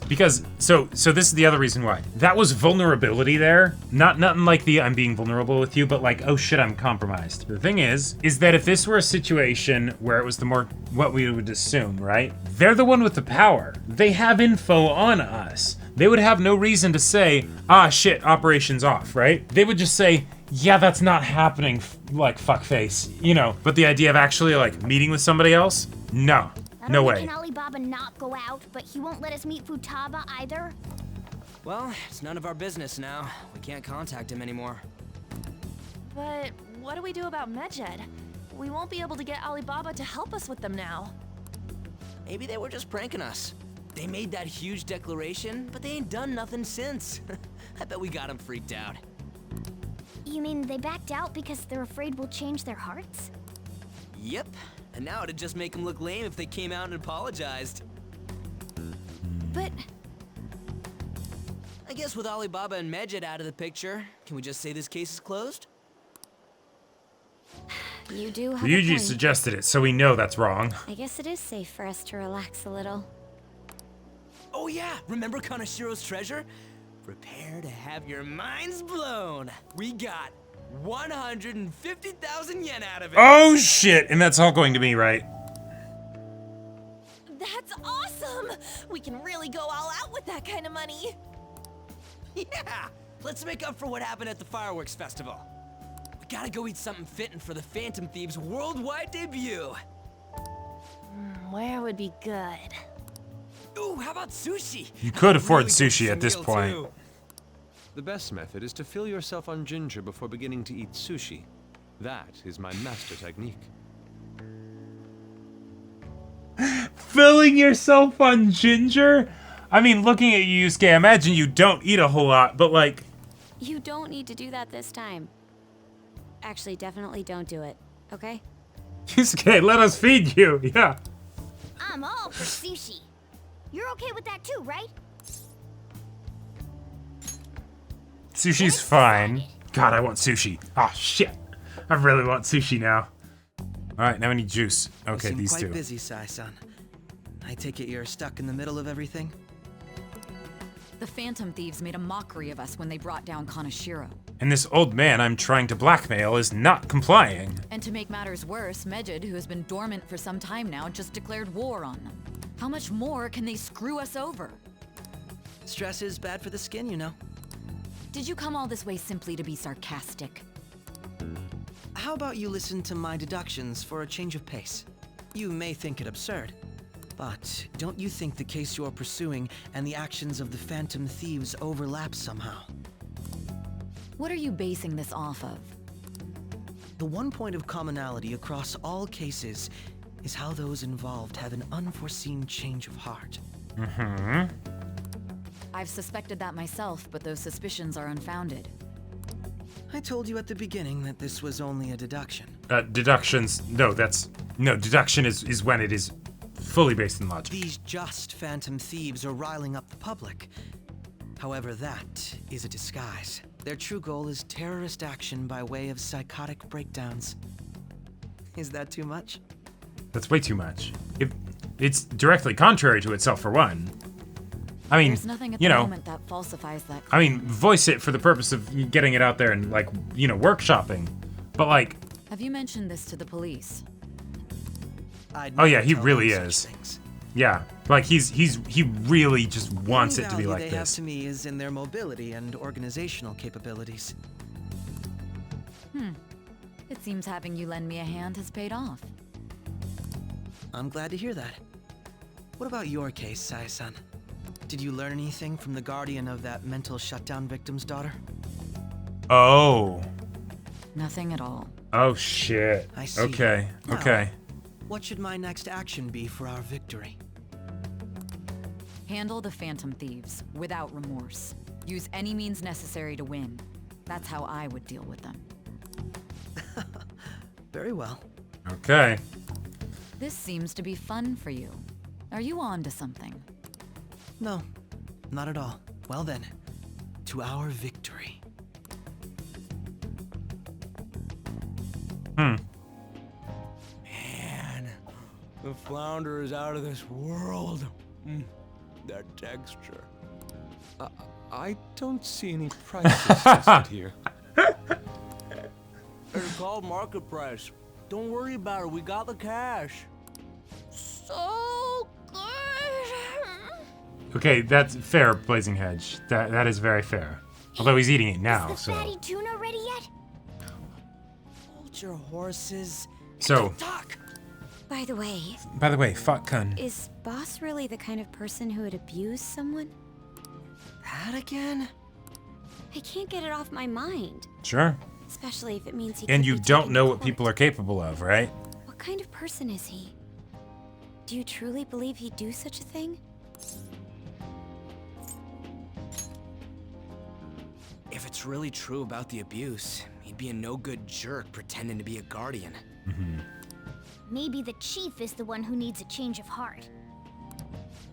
so this is the other reason why. That was vulnerability there. Nothing like the I'm being vulnerable with you, but like, oh shit, I'm compromised. The thing is that if this were a situation where it was the more what we would assume, right? They're the one with the power. They have info on us. They would have no reason to say, ah shit, operation's off, right? They would just say, yeah, that's not happening, like fuckface, you know. But the idea of actually like meeting with somebody else? No. No way. Can Alibaba not go out, but he won't let us meet Futaba either? Well, it's none of our business now. We can't contact him anymore. But what do we do about Medjed? We won't be able to get Alibaba to help us with them now. Maybe they were just pranking us. They made that huge declaration, but they ain't done nothing since. I bet we got them freaked out. You mean they backed out because they're afraid we'll change their hearts? Yep. And now it'd just make them look lame if they came out and apologized. But I guess with Alibaba and Medjed out of the picture, can we just say this case is closed? You do have a Ryuji point. suggested it, so we know that's wrong. I guess it is safe for us to relax a little. Oh yeah, remember Kanashiro's treasure? Prepare to have your minds blown. We got 150,000 yen out of it. Oh shit, and that's all going to me, right? that's awesome! We can really go all out with that kind of money. Yeah, let's make up for what happened at the fireworks festival. We gotta go eat something fitting for the Phantom Thieves' worldwide debut. Where would be good? Ooh, how about sushi? You could afford Really good sushi at this meal, point. too. The best method is to fill yourself on ginger before beginning to eat sushi. That is my master technique. Filling yourself on ginger? I mean, looking at you, Yusuke, I imagine you don't eat a whole lot, but like... You don't need to do that this time. Actually, definitely don't do it, okay? Yusuke, let us feed you, yeah. I'm all for sushi. You're okay with that too, right? Sushi's fine. God, I want sushi. Oh, shit. I really want sushi now. Alright, now I need juice. Okay, you seem these quite two. busy, Sai-san. I take it you're stuck in the middle of everything? The Phantom Thieves made a mockery of us when they brought down Kaneshiro. And this old man I'm trying to blackmail is not complying. And to make matters worse, Medjed, who has been dormant for some time now, just declared war on them. How much more can they screw us over? Stress is bad for the skin, you know. Did you come all this way simply to be sarcastic? How about you listen to my deductions for a change of pace? You may think it absurd, but don't you think the case you're pursuing and the actions of the Phantom Thieves overlap somehow? What are you basing this off of? The one point of commonality across all cases is how those involved have an unforeseen change of heart. Mm-hmm. I've suspected that myself, but those suspicions are unfounded. I told you at the beginning that this was only a deduction. Deductions. No, deduction is when it is fully based in logic. These just Phantom Thieves are riling up the public. However, that is a disguise. Their true goal is terrorist action by way of psychotic breakdowns. Is that too much? That's way too much. It's directly contrary to itself, for one. I mean, there's nothing at the moment that falsifies that claim. I mean, voice it for the purpose of getting it out there and, like, workshopping. But, like... Have you mentioned this to the police? Oh yeah, he really is. Yeah, like he really just wants it to be like they this. have to me is in their mobility and organizational capabilities. It seems having you lend me a hand has paid off. I'm glad to hear that. What about your case, Sai-san? Did you learn anything from the guardian of that mental shutdown victim's daughter? Oh. Nothing at all. Oh shit. I see. Okay. Now, okay. What should my next action be for our victory? Handle the Phantom Thieves without remorse. Use any means necessary to win. That's how I would deal with them. Very well. Okay. This seems to be fun for you. Are you on to something? No, not at all. Well then, to our victory. Man, the flounder is out of this world. That texture. I don't see any prices listed here. It's called market price. Don't worry about it. We got the cash. So good. Okay, that's fair, Blazing Hedge. That is very fair. Although he's eating it now, Is the fatty tuna ready yet? Hold your horses. So. Talk. By the way, fuck Kun. Is Boss really the kind of person who would abuse someone? That again? I can't get it off my mind. Sure. Especially if it means he And could you be don't taken know to what court. people are capable of, right? What kind of person is he? Do you truly believe he'd do such a thing? If it's really true about the abuse, he'd be a no-good jerk pretending to be a guardian. Maybe the chief is the one who needs a change of heart.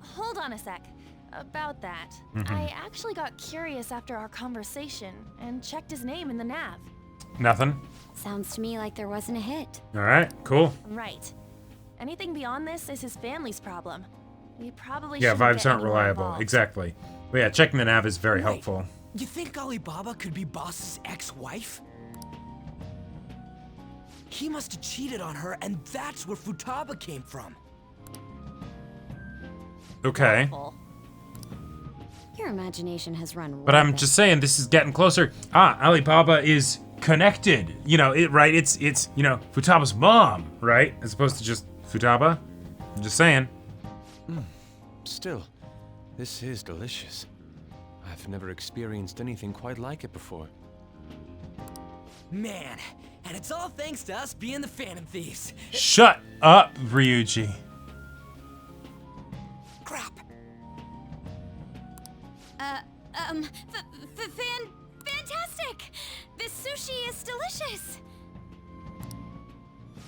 Hold on a sec. About that, I actually got curious after our conversation and checked his name in the nav. Nothing. Sounds to me like there wasn't a hit. Alright, cool. Right. Anything beyond this is his family's problem. We probably Yeah, shouldn't vibes get aren't any more reliable. involved. Exactly. But yeah, checking the nav is very helpful. You think Alibaba could be Boss's ex-wife? He must have cheated on her, and that's where Futaba came from. Okay. Your imagination has run But I'm rampant. just saying, this is getting closer. Alibaba is connected. You know, right? It's Futaba's mom, right? As opposed to just Futaba. I'm just saying. Still, this is delicious. I've never experienced anything quite like it before. Man, and it's all thanks to us being the Phantom Thieves. Shut up, Ryuji. Crap. Fantastic! This sushi is delicious!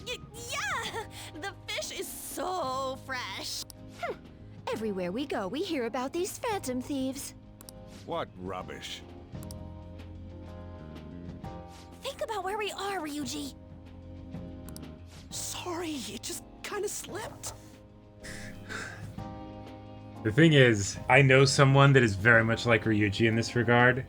Yeah! The fish is so fresh! Everywhere we go, we hear about these Phantom Thieves. What rubbish. about where we are, Ryuji. Sorry, it just kind of slipped. The thing is, I know someone that is very much like Ryuji in this regard.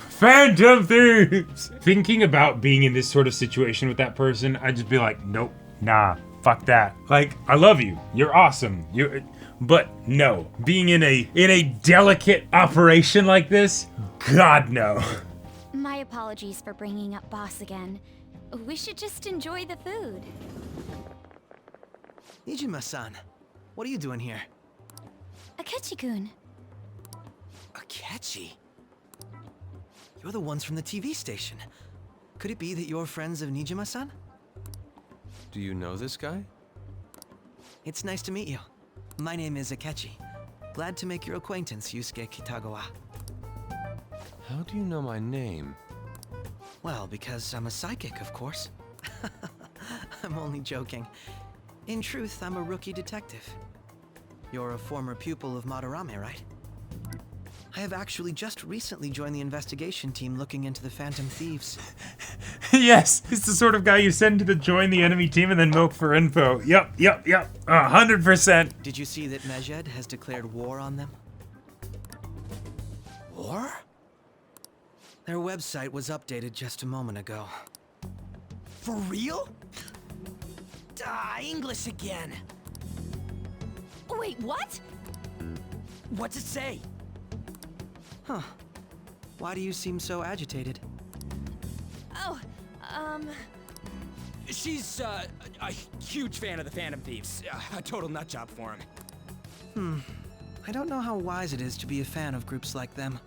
Phantom Thieves! Thinking about being in this sort of situation with that person, I'd just be like, nope, nah, fuck that. Like, I love you, you're awesome, but no. Being in a delicate operation like this, God no. My apologies for bringing up boss again. We should just enjoy the food. Nijima-san, what are you doing here? Akechi-kun. Akechi? You're the ones from the TV station. Could it be that you're friends of Nijima-san? Do you know this guy? It's nice to meet you. My name is Akechi. Glad to make your acquaintance, Yusuke Kitagawa. How do you know my name? Well, because I'm a psychic, of course. I'm only joking. In truth, I'm a rookie detective. You're a former pupil of Madarame, right? I have actually just recently joined the investigation team looking into the Phantom Thieves. Yes, he's the sort of guy you send to join the enemy team and then milk for info. Yep, 100%. Did you see that Medjed has declared war on them? War? Their website was updated just a moment ago. For real? English again. Wait, what? What's it say? Huh. Why do you seem so agitated? Oh, She's, a huge fan of the Phantom Thieves. A total nutjob for him. I don't know how wise it is to be a fan of groups like them.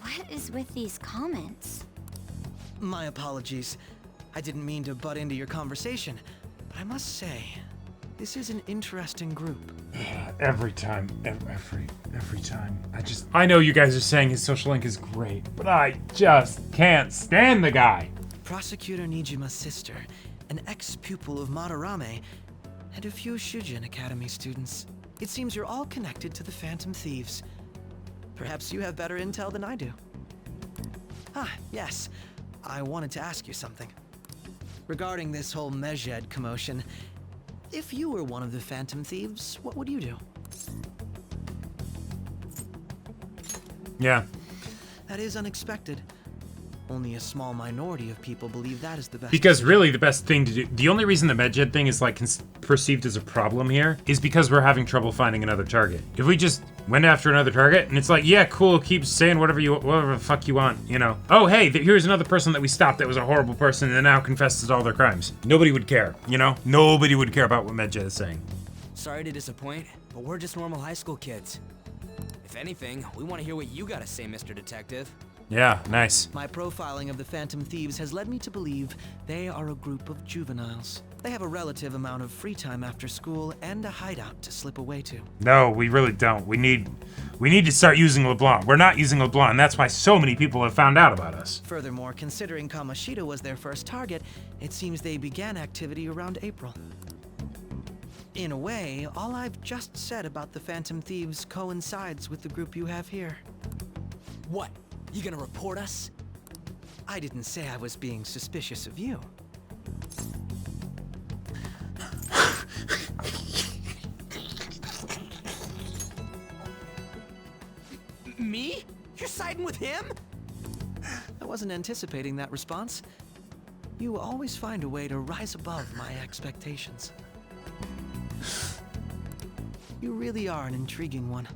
What is with these comments? My apologies. I didn't mean to butt into your conversation, but I must say, this is an interesting group. Every time, every time. I know you guys are saying his social link is great, but I just can't stand the guy. Prosecutor Nijima's sister, an ex-pupil of Madarame, and a few Shujin Academy students. It seems you're all connected to the Phantom Thieves. Perhaps you have better intel than I do. Ah, yes. I wanted to ask you something. Regarding this whole Medjed commotion, if you were one of the Phantom Thieves, what would you do? Yeah. That is unexpected. Only a small minority of people believe that is the best. Because really the best thing to do, the only reason the Medjed thing is like perceived as a problem here is because we're having trouble finding another target. If we just went after another target and it's like, yeah, cool, keep saying whatever the fuck you want, you know. Oh, hey, here's another person that we stopped that was a horrible person and now confesses all their crimes. Nobody would care, you know? Nobody would care about what Medjed is saying. Sorry to disappoint, but we're just normal high school kids. If anything, we want to hear what you gotta say, Mr. Detective. Yeah, nice. My profiling of the Phantom Thieves has led me to believe they are a group of juveniles. They have a relative amount of free time after school and a hideout to slip away to. No, we really don't. We need to start using LeBlanc. We're not using LeBlanc, and that's why so many people have found out about us. Furthermore, considering Kamoshida was their first target, it seems they began activity around April. In a way, all I've just said about the Phantom Thieves coincides with the group you have here. What? You gonna report us? I didn't say I was being suspicious of you. Me? You're siding with him? I wasn't anticipating that response. You always find a way to rise above my expectations. You really are an intriguing one.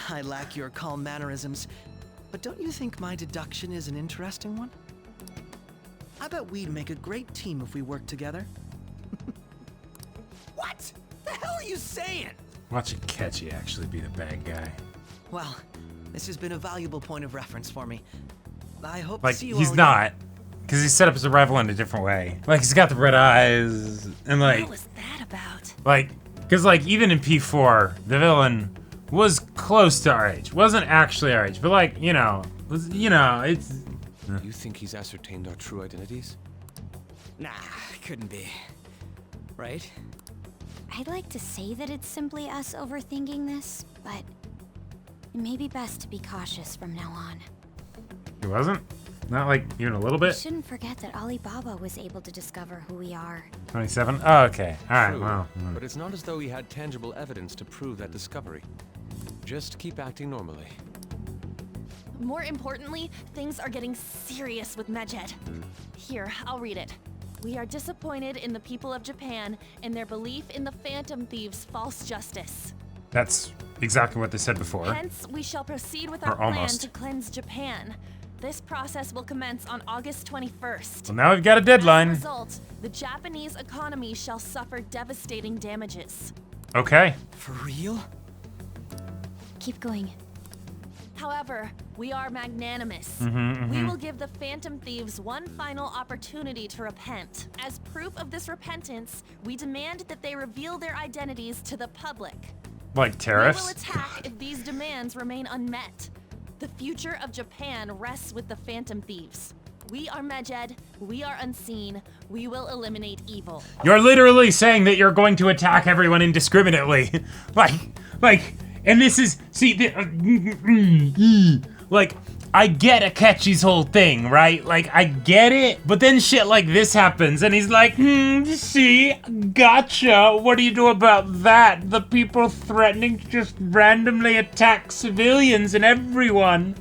I lack your calm mannerisms, but don't you think my deduction is an interesting one? I bet we'd make a great team if we worked together. What? The hell are you saying? Watch Akechi actually be the bad guy. Well, this has been a valuable point of reference for me. I hope Like, to see you he's all not. Because he's set up as a rival in a different way. Like, he's got the red eyes, and like... What was that about? Like, because like, even in P4, the villain was close to our age. Wasn't actually our age, but like, it's... You think he's ascertained our true identities? Nah, couldn't be. Right? I'd like to say that it's simply us overthinking this, but it may be best to be cautious from now on. He wasn't? Not like even a little We bit? shouldn't forget that Alibaba was able to discover who we are. 27? Oh, okay. Alright, True, well. but it's not as though he had tangible evidence to prove that discovery. Just keep acting normally. More importantly, things are getting serious with Medjed. Here, I'll read it. We are disappointed in the people of Japan and their belief in the Phantom Thieves' false justice. That's exactly what they said before. Hence, we shall proceed with Or our plan almost. to cleanse Japan. This process will commence on August 21st. Well, now we've got a deadline. As a result, the Japanese economy shall suffer devastating damages. Okay. For real? Keep going. However, we are magnanimous. We will give the Phantom Thieves one final opportunity to repent. As proof of this repentance, we demand that they reveal their identities to the public. Like tariffs? We will attack if these demands remain unmet. The future of Japan rests with the Phantom Thieves. We are Medjed, we are unseen, we will eliminate evil. You're literally saying that you're going to attack everyone indiscriminately. And this is, see, like, I get Akechi's whole thing, right? Like, I get it, but then shit like this happens, and he's like, see, gotcha, what do you do about that? The people threatening to just randomly attack civilians and everyone.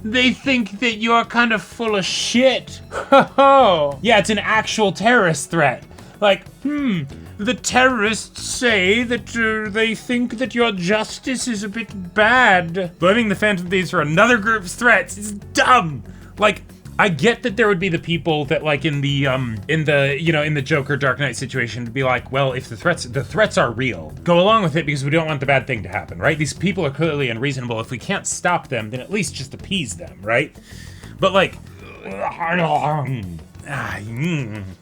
They think that you're kind of full of shit. Yeah, it's an actual terrorist threat. Like, the terrorists say that they think that your justice is a bit bad. Blaming the Phantom Thieves for another group's threats is dumb. Like, I get that there would be the people that, like, in the Joker Dark Knight situation, to be like, well, if the threats are real, go along with it because we don't want the bad thing to happen, right? These people are clearly unreasonable. If we can't stop them, then at least just appease them, right? But like,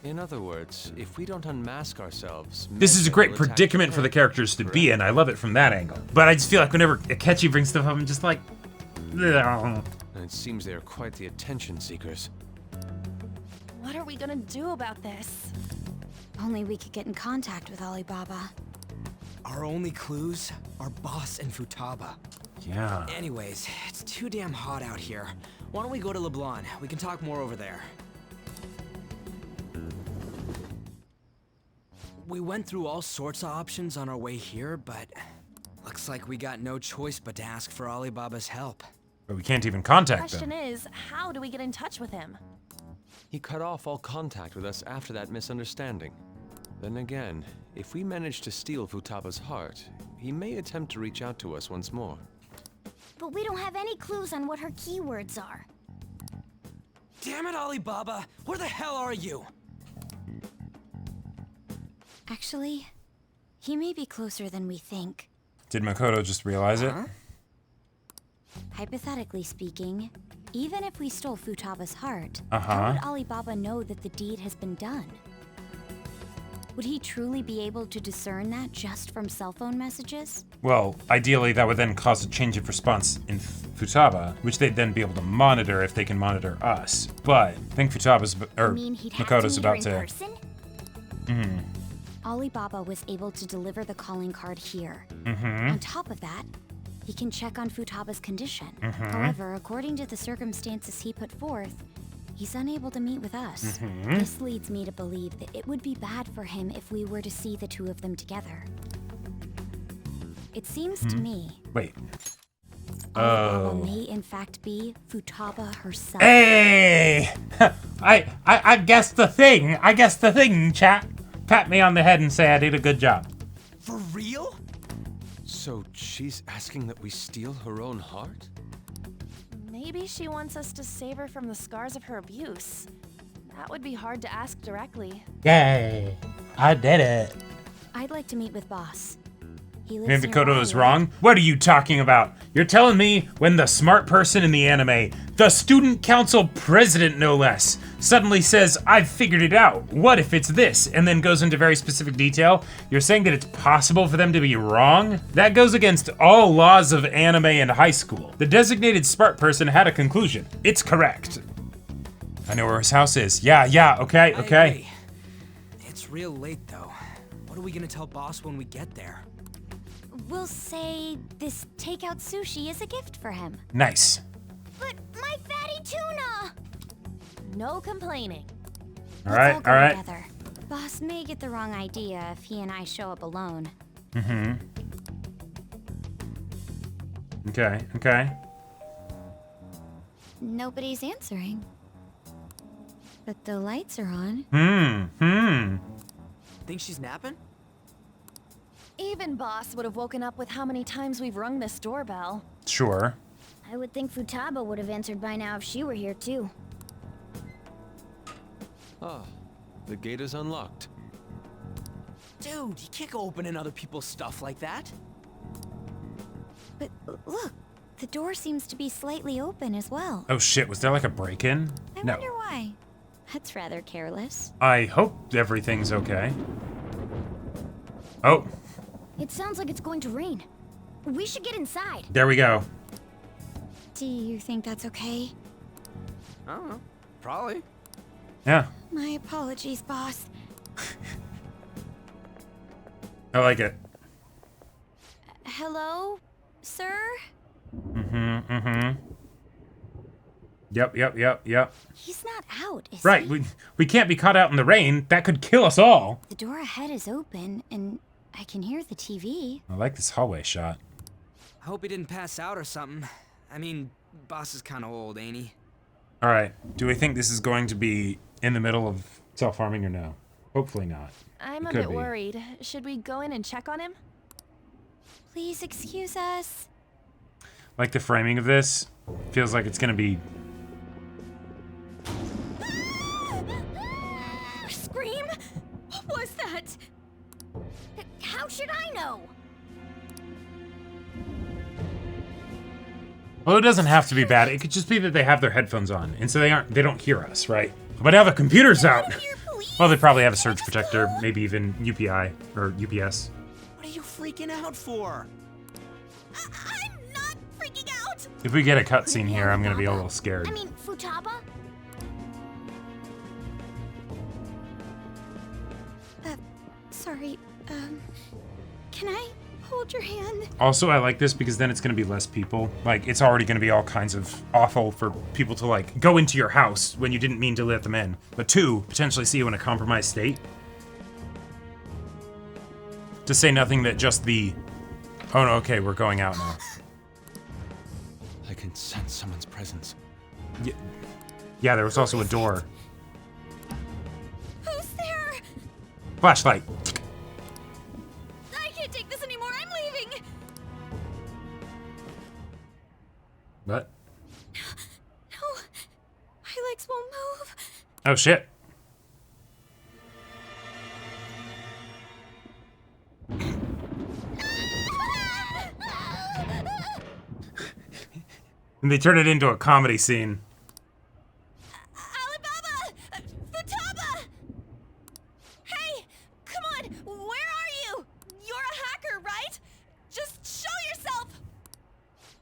In other words, if we don't unmask ourselves, this is a Medjed great will attack predicament for the Japan. characters to be in. I love it from that angle. But I just feel like whenever Akechi brings stuff up, I'm just like, And it seems they are quite the attention seekers. What are we gonna do about this? Only we could get in contact with Alibaba. Our only clues are Boss and Futaba. yeah. Anyways, it's too damn hot out here. Why don't we go to LeBlanc? We can talk more over there. We went through all sorts of options on our way here, but looks like we got no choice but to ask for Alibaba's help. But we can't even contact Question them. is, how do we get in touch with him? He cut off all contact with us after that misunderstanding. Then again, if we manage to steal Futaba's heart, he may attempt to reach out to us once more. But we don't have any clues on what her keywords are. Damn it, Alibaba! Where the hell are you? Actually, he may be closer than we think. Did Makoto just realize it? Hypothetically speaking, even if we stole Futaba's heart, Uh-huh. how would Alibaba know that the deed has been done? Would he truly be able to discern that just from cell phone messages? Well, ideally that would then cause a change of response in Futaba, which they'd then be able to monitor if they can monitor us. But I think Futaba's, or You mean he'd have Makoto's to meet her about in to. person? Alibaba was able to deliver the calling card here. On top of that, he can check on Futaba's condition. However, according to the circumstances he put forth, he's unable to meet with us. This leads me to believe that it would be bad for him if we were to see the two of them together. It seems to me Wait. Alibaba may in fact be Futaba herself. Hey! I guessed the thing. I guessed the thing, chat. Pat me on the head and say I did a good job. For real? So she's asking that we steal her own heart? Maybe she wants us to save her from the scars of her abuse. That would be hard to ask directly. Yay! I did it. I'd like to meet with Boss. He lives Maybe nearby, Makoto is right? wrong? What are you talking about? You're telling me when the smart person in the anime, the student council president no less, suddenly says, I've figured it out. What if it's this? And then goes into very specific detail. You're saying that it's possible for them to be wrong? That goes against all laws of anime and high school. The designated smart person had a conclusion. It's correct. I know where his house is. Yeah, okay. I agree. It's real late though. What are we gonna tell Boss when we get there? We'll say this takeout sushi is a gift for him. Nice. But my fatty tuna! No complaining. Let's all Alright, go alright. together. Boss may get the wrong idea if he and I show up alone. Mm-hmm. Okay, okay. Nobody's answering. But the lights are on. Think she's napping? Even Boss would have woken up with how many times we've rung this doorbell. Sure. I would think Futaba would have answered by now if she were here too. Ah, the gate is unlocked. Dude, you can't go opening other people's stuff like that. But look, the door seems to be slightly open as well. Oh shit, was there like a break-in? I No. wonder why. That's rather careless. I hope everything's okay. Oh, It sounds like it's going to rain. We should get inside. there we go. Do you think that's okay? I don't know. Probably. Yeah, My apologies, boss. I like it. Hello, sir? Yep. He's not out, is Right, he? we can't be caught out in the rain. That could kill us all. The door ahead is open, and I can hear the TV. I like this hallway shot. I hope he didn't pass out or something. I mean, boss is kind of old, ain't he? All right, do we think this is going to be in the middle of self-harming or no? Hopefully not. I'm a Could bit be. worried. Should we go in and check on him? Please excuse us. Like the framing of this feels like it's gonna be. Scream? What was that? How should I know? Well, it doesn't have to be bad. It could just be that they have their headphones on, and so they don't hear us, right? But now the computer's out. Well, they probably have a surge protector, maybe even UPI or UPS. What are you freaking out for? I'm not freaking out! If we get a cutscene here, I'm gonna be a little scared. I mean, Futaba? Sorry, can I hold your hand? Also, I like this because then it's gonna be less people. Like, it's already gonna be all kinds of awful for people to, like, go into your house when you didn't mean to let them in. But two, potentially see you in a compromised state. To say nothing that just the, oh no, okay, we're going out now. I can sense someone's presence. Yeah, there was also a door. Who's there? Flashlight. I can't take this anymore, I'm leaving! What? No, my legs won't move. Oh shit. And they turn it into a comedy scene. Alibaba! Futaba! Hey, come on, where are you? You're a hacker, right? Just show yourself!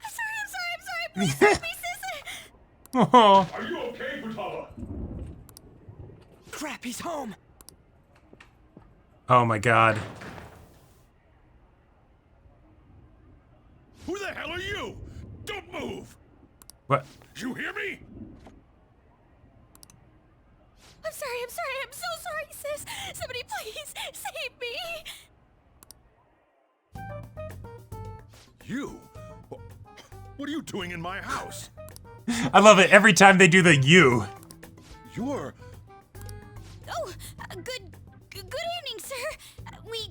I'm sorry, please help me, sis! Oh. Are you okay, Futaba? Crap, he's home. Oh my god. Who the hell are you? Don't move! What? You hear me? I'm so sorry, sis! Somebody please save me! You? What are you doing in my house? I love it every time they do the you. You're... Oh, good evening, sir. We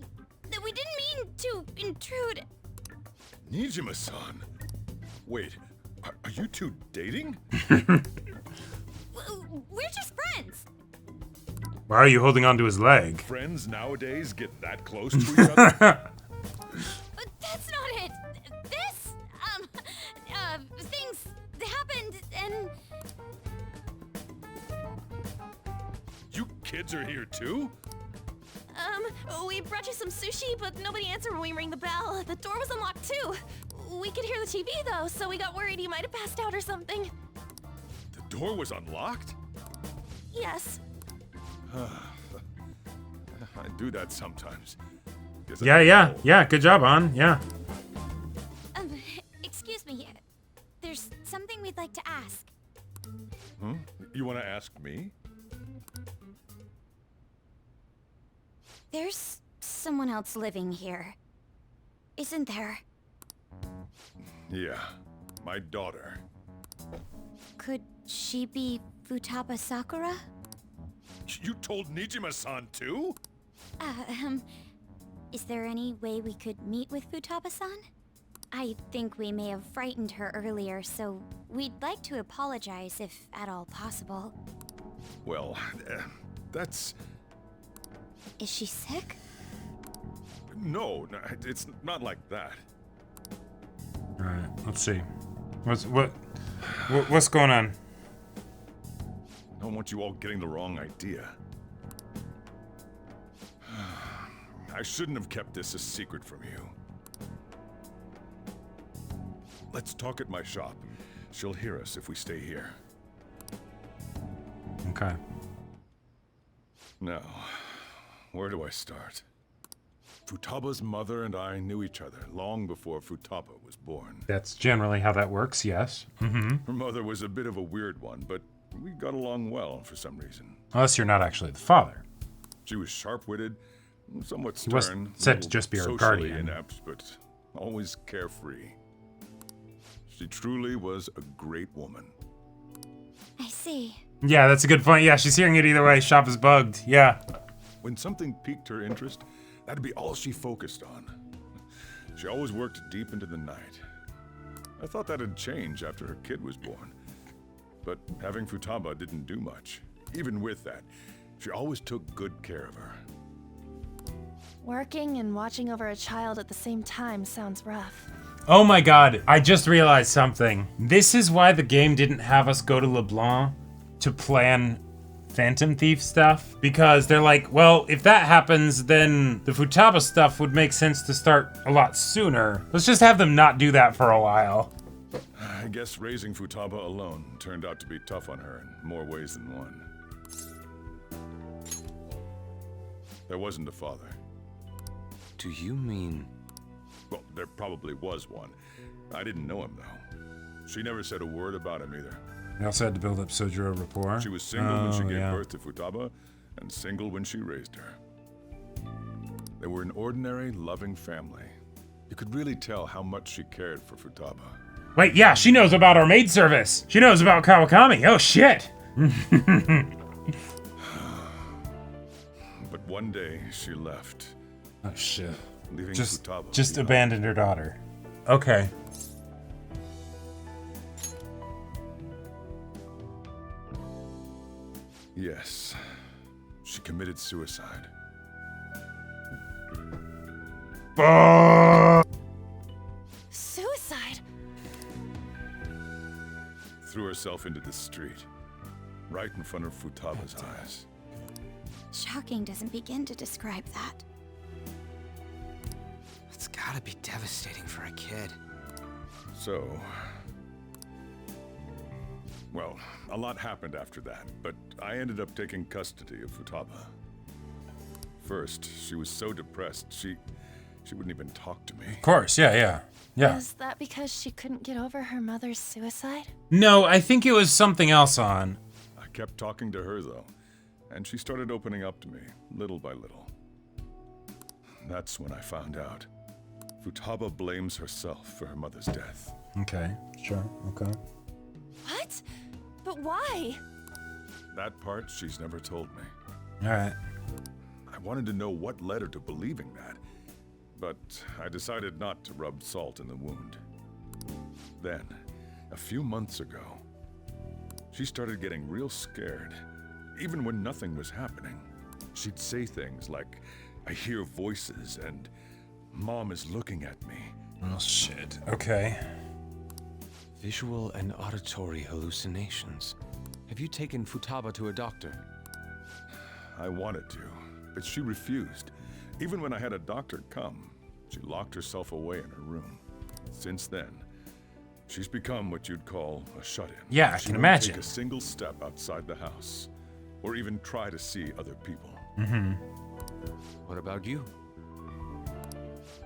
didn't mean to intrude. Nijima-san. Wait, are you two dating? We're just friends. Why are you holding onto his leg? Friends nowadays get that close to each other? But that's not it. This, things happened and... You kids are here too? We brought you some sushi, but nobody answered when we rang the bell. The door was unlocked too. We could hear the TV though, so we got worried you might have passed out or something. The door was unlocked? Yes. I do that sometimes. Guess I Yeah. Good job, On. Yeah. Excuse me. There's something we'd like to ask. Huh? You want to ask me? There's someone else living here, isn't there? Yeah, my daughter. Could she be Futaba Sakura? You told Nijima-san too? Is there any way we could meet with Futaba-san? I think we may have frightened her earlier, so we'd like to apologize if at all possible. Well, that's... Is she sick? No, it's not like that. All right, let's see. What's going on? I don't want you all getting the wrong idea. I shouldn't have kept this a secret from you. Let's talk at my shop. She'll hear us if we stay here. Okay. Now, where do I start? Futaba's mother and I knew each other long before Futaba was born. That's generally how that works, yes. Mm-hmm. Her mother was a bit of a weird one, but we got along well for some reason. Unless you're not actually the father. She was sharp-witted, somewhat He was stern, said to just be her socially guardian. inept, but always carefree. She truly was a great woman. I see. Yeah, that's a good point. Yeah, she's hearing it either way. Shop is bugged. Yeah. When something piqued her interest, that'd be all she focused on. She always worked deep into the night. I thought that'd change after her kid was born. But having Futaba didn't do much. Even with that, she always took good care of her. Working and watching over a child at the same time sounds rough. Oh my god, I just realized something. This is why the game didn't have us go to LeBlanc to plan Phantom Thief stuff. Because they're like, well, if that happens, then the Futaba stuff would make sense to start a lot sooner. Let's just have them not do that for a while. I guess raising Futaba alone turned out to be tough on her in more ways than one. There wasn't a father. Do you mean... Well, there probably was one. I didn't know him, though. She never said a word about him either. We also had to build up Sojiro rapport. She was single when she gave birth to Futaba, and single when she raised her. They were an ordinary, loving family. You could really tell how much she cared for Futaba. Wait, yeah, she knows about our maid service. She knows about Kawakami. Oh, shit. But one day, she left. Oh, shit. Leaving Just Futaba abandoned her daughter. Okay. Yes. She committed suicide. Suicide? Threw herself into the street. Right in front of Futaba's eyes. Shocking doesn't begin to describe that. It's gotta be devastating for a kid. So... Well, a lot happened after that, but I ended up taking custody of Futaba. First, she was so depressed, she wouldn't even talk to me. Of course, yeah. Is that because she couldn't get over her mother's suicide? No, I think it was something else on. I kept talking to her, though, and she started opening up to me, little by little. That's when I found out. Futaba blames herself for her mother's death. Okay, sure, okay. What? But why? That part she's never told me. Alright. I wanted to know what led her to believing that, but I decided not to rub salt in the wound. Then, a few months ago, she started getting real scared, even when nothing was happening. She'd say things like, "I hear voices," and "Mom is looking at me." Oh shit, okay. Visual and auditory hallucinations. Have you taken Futaba to a doctor? I wanted to, but she refused. Even when I had a doctor come, she locked herself away in her room. Since then, she's become what you'd call a shut-in. Yeah, I She can won't imagine. take a single step outside the house, or even try to see other people. Mm-hmm. What about you?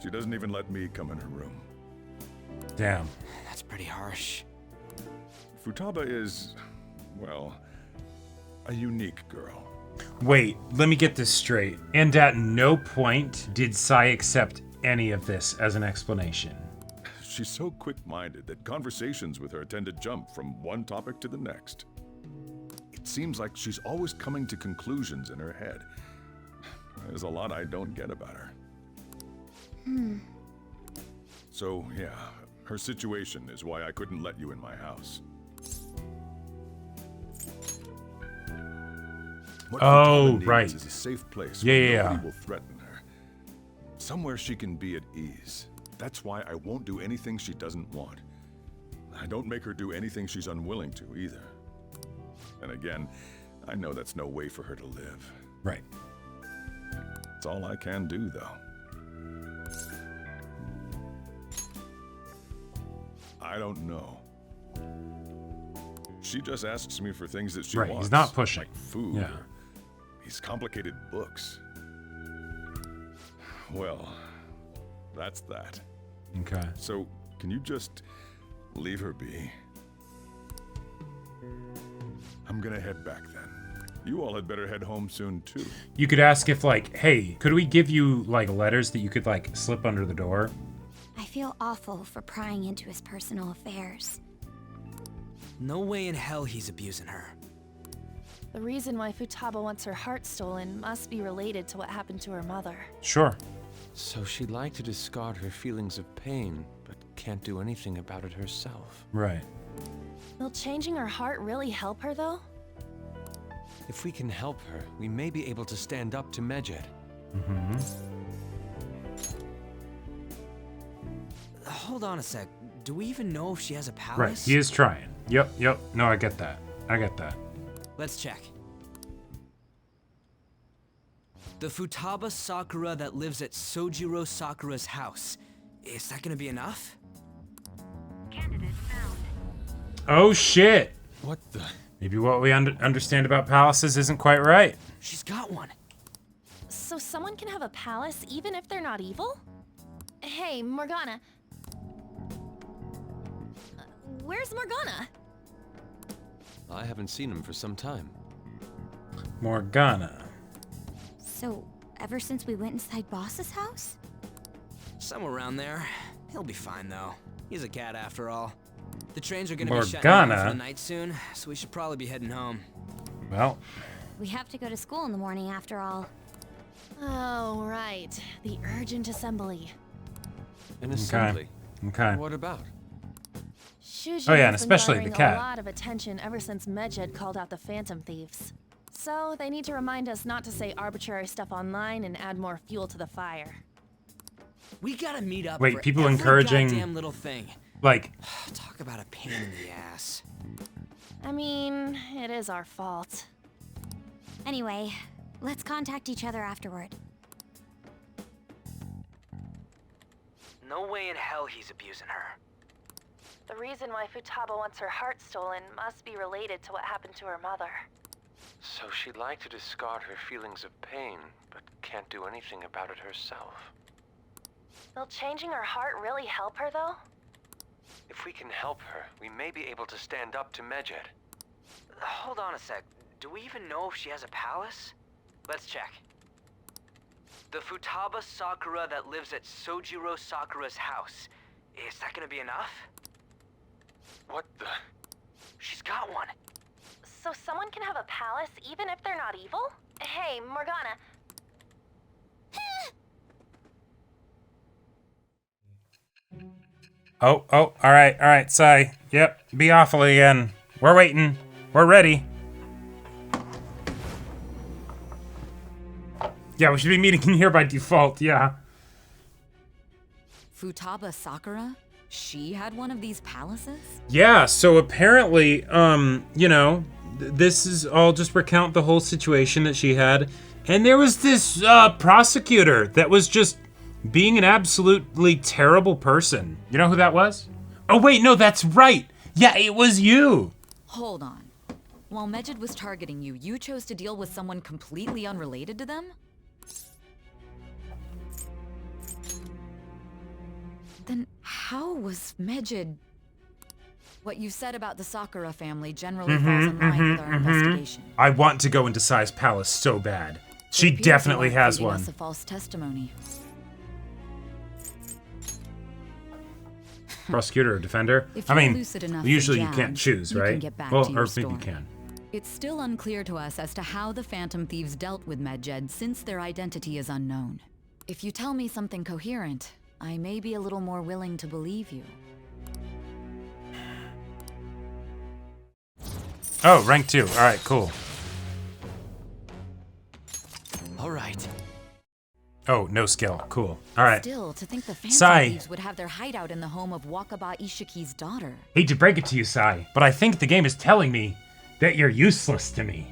She doesn't even let me come in her room. Damn. That's pretty harsh. Futaba is, well, a unique girl. Wait, let me get this straight. And at no point did Sai accept any of this as an explanation. She's so quick-minded that conversations with her tend to jump from one topic to the next. It seems like she's always coming to conclusions in her head. There's a lot I don't get about her. So, yeah, her situation is why I couldn't let you in my house. What Oh, Futaba needs right. is a safe place Yeah, where yeah, nobody yeah. will threaten her. Somewhere she can be at ease. That's why I won't do anything she doesn't want. I don't make her do anything she's unwilling to, either. And again, I know that's no way for her to live. Right. It's all I can do, though. I don't know. She just asks me for things that she Right, wants. he's not pushing. Like food. Yeah. Or these complicated books. Well, that's that. Okay. So, can you just leave her be? I'm gonna head back then. You all had better head home soon, too. You could ask if, like, hey, could we give you, like, letters that you could, like, slip under the door? I feel awful for prying into his personal affairs. No way in hell he's abusing her. The reason why Futaba wants her heart stolen must be related to what happened to her mother. Sure. So she'd like to discard her feelings of pain, but can't do anything about it herself. Right. Will changing her heart really help her, though? If we can help her, we may be able to stand up to Medjed. Mm-hmm. Hold on a sec. Do we even know if she has a palace? Right, he is trying. Yep. No, I get that. Let's check. The Futaba Sakura that lives at Sojiro Sakura's house. Is that gonna be enough? Oh, shit! What the? Maybe what we understand about palaces isn't quite right. She's got one. So someone can have a palace even if they're not evil? Hey, Morgana. Where's Morgana? I haven't seen him for some time. Morgana. So, ever since we went inside Boss's house? Somewhere around there. He'll be fine, though. He's a cat after all. The trains are gonna be shutting down for the night soon, so we should probably be heading home. Well. We have to go to school in the morning after all. Oh, right. The urgent assembly. An assembly? Okay. What about? Shuji Oh yeah, and has been especially the garnering cat. a lot of attention ever since Medjed called out the Phantom Thieves. So they need to remind us not to say arbitrary stuff online and add more fuel to the fire. We gotta meet up. Wait, for people every encouraging, goddamn little thing. Like, Talk about a pain in the ass. I mean, it is our fault. Anyway, let's contact each other afterward. No way in hell he's abusing her. The reason why Futaba wants her heart stolen must be related to what happened to her mother. So she'd like to discard her feelings of pain, but can't do anything about it herself. Will changing her heart really help her, though? If we can help her, we may be able to stand up to Medjed. Hold on a sec. Do we even know if she has a palace? Let's check. The Futaba Sakura that lives at Sojiro Sakura's house. Is that gonna be enough? What the? She's got one. So someone can have a palace even if they're not evil? Hey, Morgana. oh, all right, Sai. Yep, be awful again. We're waiting. We're ready. Yeah, we should be meeting in here by default, yeah. Futaba Sakura? She had one of these palaces? Yeah, so apparently, you know, this is all just recount the whole situation that she had. And there was this prosecutor that was just being an absolutely terrible person. You know who that was? Oh, wait, no, that's right. Yeah, it was you. Hold on. While Medjed was targeting you, you chose to deal with someone completely unrelated to them? Then how was Medjed... What you said about the Sakura family generally falls in line with our investigation. I want to go into Sai's palace so bad. She definitely has one. Us a false testimony. Prosecutor or defender? If I you're mean, lucid enough to usually you judge, can't choose, you right? can get back Well, to your or maybe you story. can. It's still unclear to us as to how the Phantom Thieves dealt with Medjed since their identity is unknown. If you tell me something coherent, I may be a little more willing to believe you. Oh, rank 2. Alright, cool. Alright. Oh, no skill. Cool. Alright. Still, to think the Phantom Sai. Thieves would have their hideout in the home of Wakaba Ishiki's daughter. Hate to break it to you, Sai, but I think the game is telling me that you're useless to me.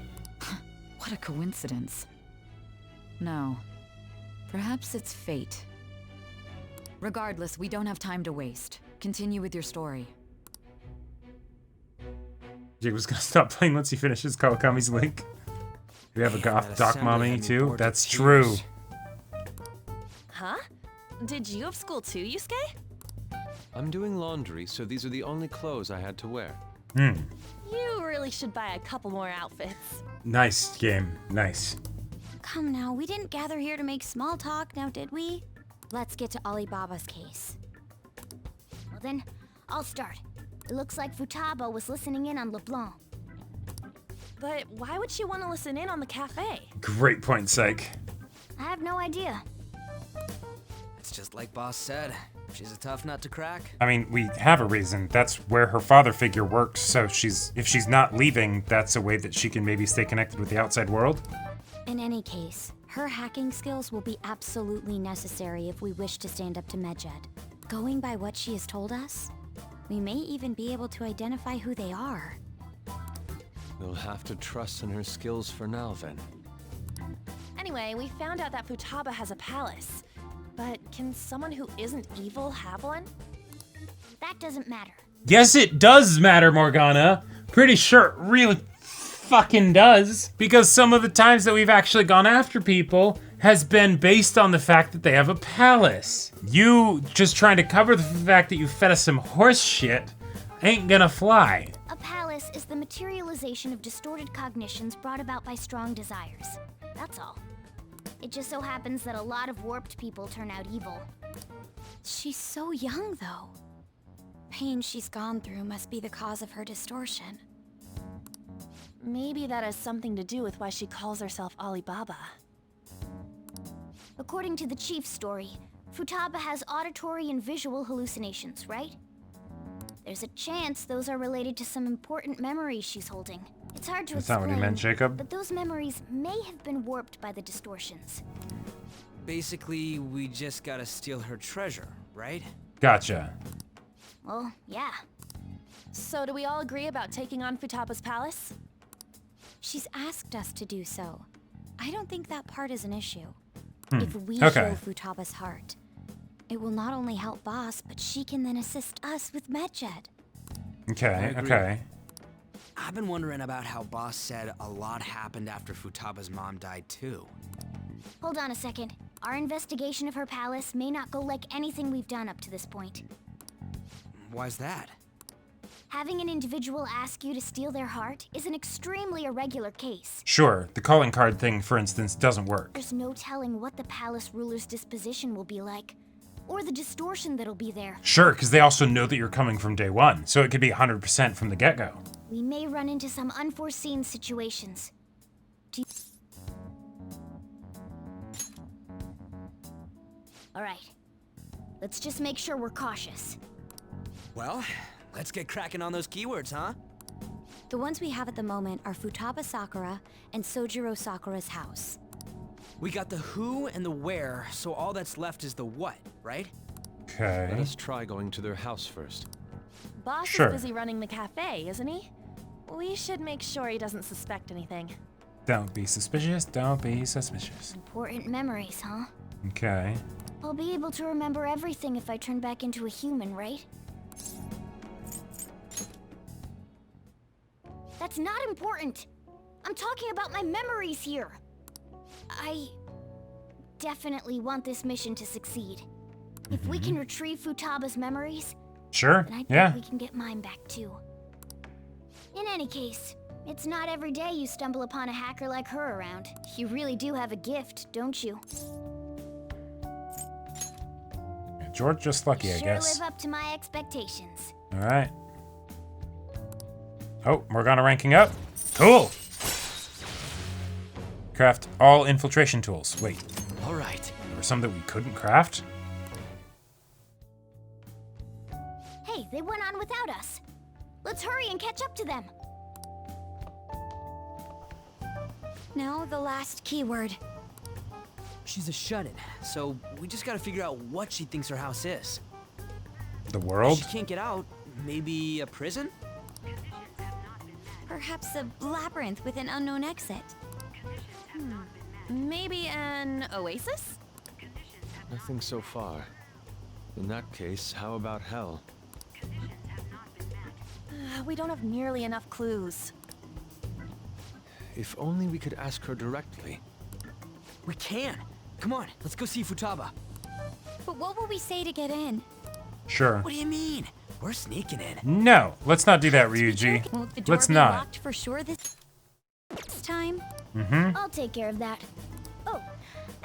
What a coincidence. No. Perhaps it's fate. Regardless, we don't have time to waste. Continue with your story. Jacob's gonna stop playing once he finishes Kawakami's Link. We have a goth doc mommy too? That's true. Huh? Did you have school too, Yusuke? I'm doing laundry, so these are the only clothes I had to wear. You really should buy a couple more outfits. Nice game. Nice. Come now, we didn't gather here to make small talk, now did we? Let's get to Alibaba's case. Well then, I'll start. It looks like Futaba was listening in on LeBlanc. But why would she want to listen in on the cafe? Great point, Psych. I have no idea. It's just like Boss said. She's a tough nut to crack. I mean, we have a reason. That's where her father figure works, so if she's not leaving, that's a way that she can maybe stay connected with the outside world. In any case, her hacking skills will be absolutely necessary if we wish to stand up to Medjed. Going by what she has told us, we may even be able to identify who they are. We'll have to trust in her skills for now, then. Anyway, we found out that Futaba has a palace. But can someone who isn't evil have one? That doesn't matter. Yes, it does matter, Morgana. Pretty sure it really fucking does. Because some of the times that we've actually gone after people has been based on the fact that they have a palace. You just trying to cover the fact that you fed us some horse shit ain't gonna fly. A palace is the materialization of distorted cognitions brought about by strong desires. That's all. It just so happens that a lot of warped people turn out evil. She's so young, though. Pain she's gone through must be the cause of her distortion. Maybe that has something to do with why she calls herself Alibaba. According to the chief's story, Futaba has auditory and visual hallucinations, right? There's a chance those are related to some important memories she's holding. It's hard to That's not what he meant, Jacob. but those memories may have been warped by the distortions. Basically, we just gotta steal her treasure, right? Gotcha. Well, yeah. So do we all agree about taking on Futaba's palace? She's asked us to do so. I don't think that part is an issue. If we okay. heal Futaba's heart, it will not only help Boss, but she can then assist us with Medjed. Okay, okay. I've been wondering about how Boss said a lot happened after Futaba's mom died too. Hold on a second. Our investigation of her palace may not go like anything we've done up to this point. Why's that? Having an individual ask you to steal their heart is an extremely irregular case. Sure, the calling card thing, for instance, doesn't work. There's no telling what the palace ruler's disposition will be like, or the distortion that'll be there. Sure, because they also know that you're coming from day one, so it could be 100% from the get-go. We may run into some unforeseen situations. Alright. Let's just make sure we're cautious. Well, let's get cracking on those keywords, huh? The ones we have at the moment are Futaba Sakura and Sojiro Sakura's house. We got the who and the where, so all that's left is the what, right? Okay. Let us try going to their house first. Boss Sure. is busy running the cafe, isn't he? We should make sure he doesn't suspect anything. Don't be suspicious, don't be suspicious. Important memories, huh? Okay. I'll be able to remember everything if I turn back into a human, right? That's not important! I'm talking about my memories here! I definitely want this mission to succeed. If we can retrieve Futaba's memories, Sure, then I think yeah. we can get mine back too. In any case, it's not every day you stumble upon a hacker like her around. You really do have a gift, don't you? George just lucky, I Sure guess. live up to my expectations. All right. Oh, Morgana ranking up. Cool. Craft all infiltration tools. Wait, All right. there were some that we couldn't craft? Hey, they went on without us. Let's hurry and catch up to them. Now the last keyword. She's a shut-in, so we just gotta figure out what she thinks her house is. The If world? she can't get out, maybe a prison? Perhaps a labyrinth with an unknown exit. Maybe an oasis? Nothing so far. In that case, how about hell? We don't have nearly enough clues. If only we could ask her directly. We can. Come on, let's go see Futaba. But what will we say to get in? Sure. What do you mean? We're sneaking in. No, let's not do that, Ryuji. Won't the door Let's be not. locked for sure this time? Mm-hmm. I'll take care of that. Oh,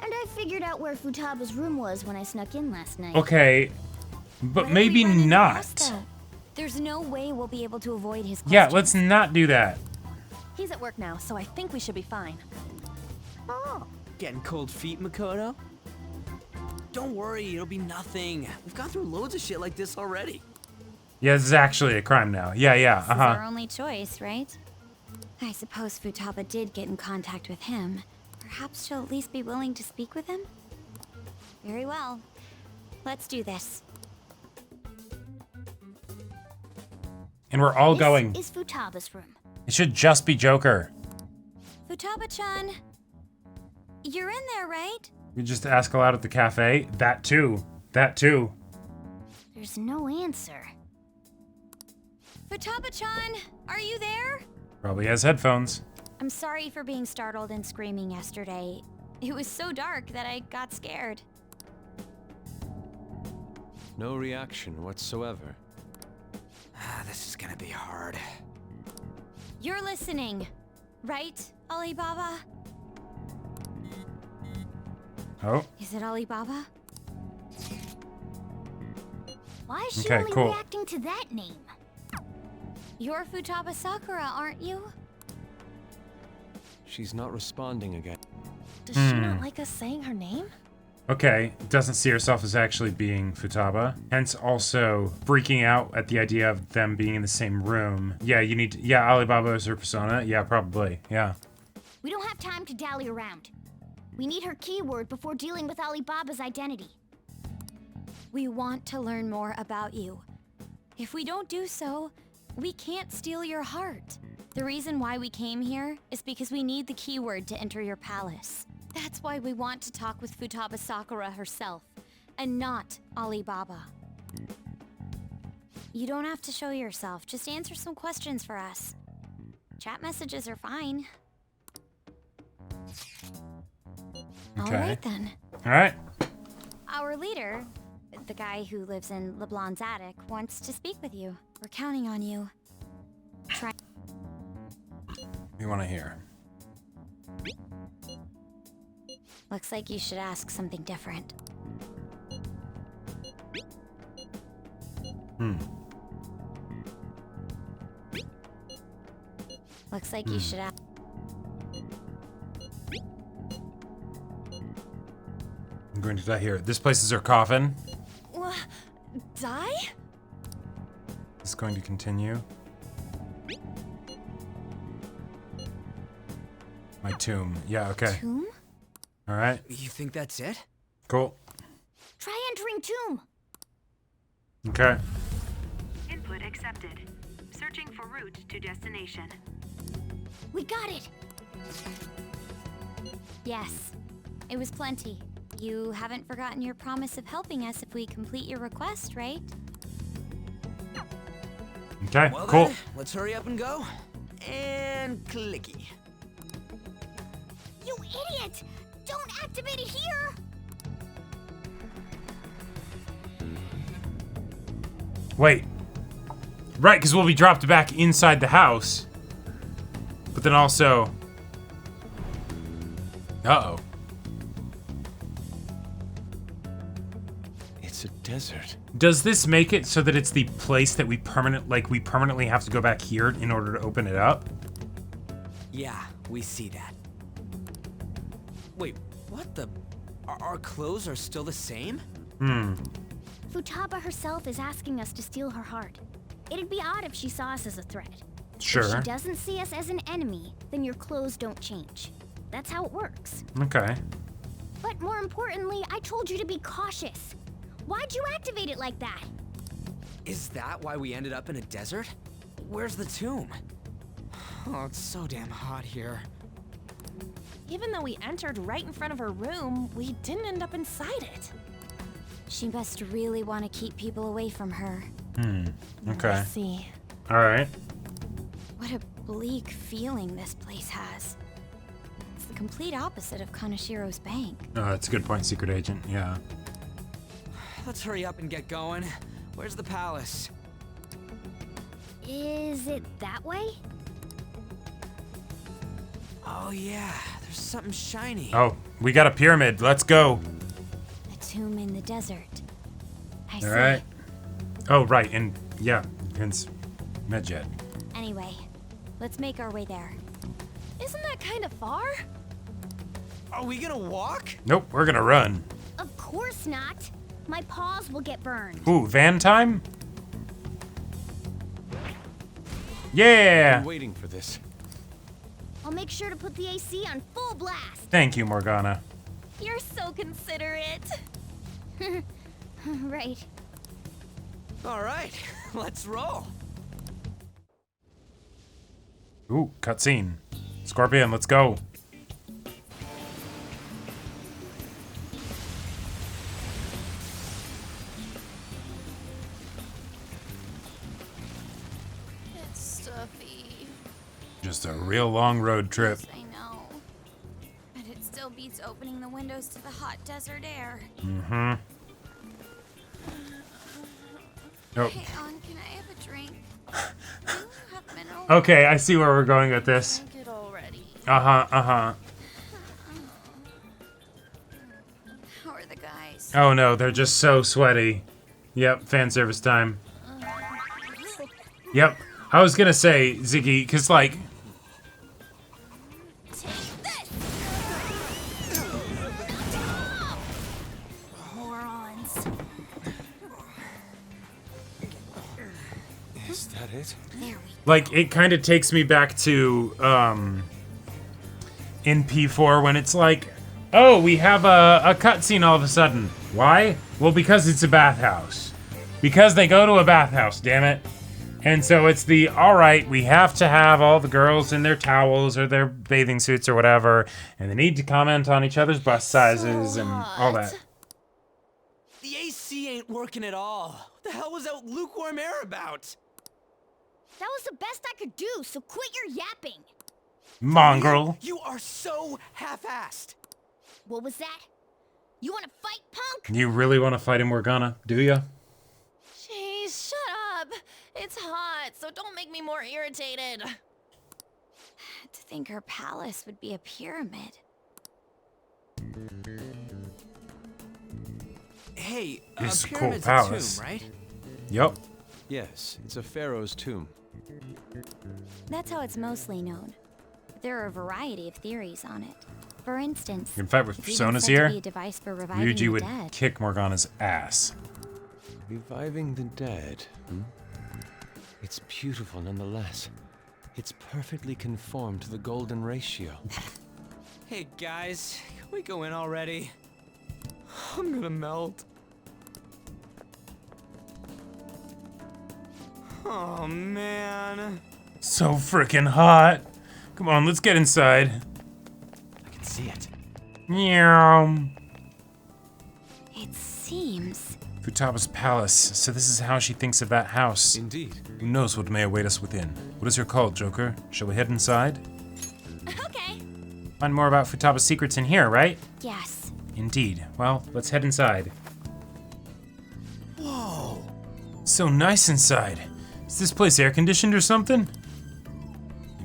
and I figured out where Futaba's room was when I snuck in last night. Okay, but What if maybe we run into not. Costa? There's no way we'll be able to avoid his Yeah, questions. let's not do that. He's at work now, so I think we should be fine. Oh, getting cold feet, Makoto? Don't worry, it'll be nothing. We've gone through loads of shit like this already. Yeah, this is actually a crime now. Yeah, This is our uh-huh. only choice, right? I suppose Futaba did get in contact with him. Perhaps she'll at least be willing to speak with him? Very well. Let's do this. And we're all going. This is Futaba's room. It should just be Joker. Futaba-chan, you're in there, right? We just ask aloud at the cafe. That too. That too. There's no answer. Futaba-chan, are you there? Probably has headphones. I'm sorry for being startled and screaming yesterday. It was so dark that I got scared. No reaction whatsoever. This is gonna be hard. You're listening, right, Alibaba? Oh, Is it Alibaba? Why is she Okay, only cool. reacting to that name? You're Futaba Sakura, aren't you? She's not responding again. Does she not like us saying her name? okay. Doesn't see herself as actually being Futaba. Hence also freaking out at the idea of them being in the same room. Yeah, you need to, yeah, Alibaba is her persona. Yeah, probably. Yeah. We don't have time to dally around. We need her keyword before dealing with Alibaba's identity. We want to learn more about you. If we don't do so, we can't steal your heart. The reason why we came here is because we need the keyword to enter your palace. That's why we want to talk with Futaba Sakura herself, and not Alibaba. You don't have to show yourself, just answer some questions for us. Chat messages are fine. Okay. Alright then. All right. Our leader, the guy who lives in LeBlanc's attic, wants to speak with you. We're counting on you. Try. We want to hear. Looks like you should ask something different. Looks like you should ask. I'm going to die here. This place is her coffin. Die? It's going to continue. My tomb. Yeah, okay. Tomb? All right. You think that's it? Cool. Try entering tomb. Okay. Input accepted. Searching for route to destination. We got it. Yes, it was plenty. You haven't forgotten your promise of helping us if we complete your request, right? Okay, Well cool. then, let's hurry up and go. And clicky. You idiot! Don't activate it here! Wait. Right, because we'll be dropped back inside the house. But then also... Uh-oh. It's a desert. Does this make it so that it's the place that we permanently have to go back here in order to open it up? Yeah, we see that. Wait, what the? Our clothes are still the same? Futaba herself is asking us to steal her heart. It'd be odd if she saw us as a threat. Sure. If she doesn't see us as an enemy, then your clothes don't change. That's how it works. Okay. But more importantly, I told you to be cautious. Why'd you activate it like that? Is that why we ended up in a desert? Where's the tomb? Oh, it's so damn hot here. Even though we entered right in front of her room, we didn't end up inside it. She must really want to keep people away from her. Okay. I see. All right. What a bleak feeling this place has. It's the complete opposite of Kanashiro's bank. Oh, that's a good point, Secret Agent. Yeah. Let's hurry up and get going. Where's the palace? Is it that way? Oh yeah, there's something shiny. Oh, we got a pyramid. Let's go. A tomb in the desert. I see. All right. Oh, right. And yeah, hence Medjed. Anyway, let's make our way there. Isn't that kind of far? Are we gonna walk? Nope, we're gonna run. Of course not. My paws will get burned. Ooh, van time? Yeah! I'm waiting for this. I'll make sure to put the AC on full blast. Thank you, Morgana. You're so considerate. Right. All right, let's roll. Ooh, cutscene. Scorpion, let's go. It's stuffy. Just a real long road trip. Yes, I know. But it still beats opening the windows to the hot desert air. Mm-hmm. Oh. Hey, can I have a drink? Do you have mineral? Okay, I see where we're going with this. Drink it already. Uh-huh, uh-huh. How are the guys? Oh no, they're just so sweaty. Yep, fan service time. Yep. I was gonna say, Ziggy, because like... Morons. Is that it? Like, it kind of takes me back to, in P4 when it's like, oh, we have a cutscene all of a sudden. Why? Well, because it's a bathhouse. Because they go to a bathhouse, damn it. And so it's the, alright, we have to have all the girls in their towels or their bathing suits or whatever, and they need to comment on each other's bust sizes and all that. The AC ain't working at all. What the hell was that lukewarm air about? That was the best I could do, so quit your yapping. Mongrel. You are so half-assed. What was that? You want to fight, punk? You really want to fight him, Morgana? Do ya? Jeez, shut up. It's hot, so don't make me more irritated. To think her palace would be a pyramid. Hey, It's a a cool pyramid's palace. a tomb, right? Yup. Yes, it's a pharaoh's tomb. That's how it's mostly known. There are a variety of theories on it. For instance, In fact, with it's even Persona's said to here, be a device for reviving Ryuji the would dead. kick Morgana's ass. Reviving the dead, hmm? It's beautiful nonetheless. It's perfectly conformed to the golden ratio. Hey guys, can we go in already? I'm gonna melt. Oh man. So freaking hot. Come on, let's get inside. I can see it. Meow. It seems. Futaba's palace. So this is how she thinks of that house. Indeed. Who knows what may await us within? What is your call, Joker? Shall we head inside? Okay. Find more about Futaba's secrets in here, right? Yes. Indeed. Well, let's head inside. Whoa. So nice inside. Is this place air-conditioned or something?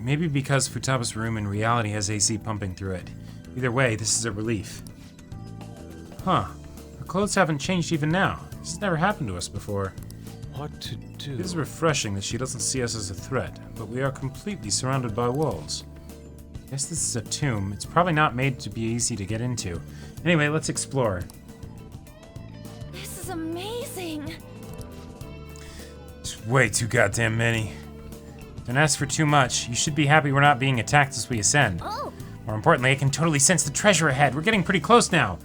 Maybe because Futaba's room in reality has AC pumping through it. Either way, this is a relief. Huh. Her clothes haven't changed even now. This has never happened to us before. What to do? It is refreshing that she doesn't see us as a threat, but we are completely surrounded by walls. Guess this is a tomb. It's probably not made to be easy to get into. Anyway, let's explore. This is amazing. It's way too goddamn many. Don't ask for too much. You should be happy we're not being attacked as we ascend. Oh. More importantly, I can totally sense the treasure ahead. We're getting pretty close now.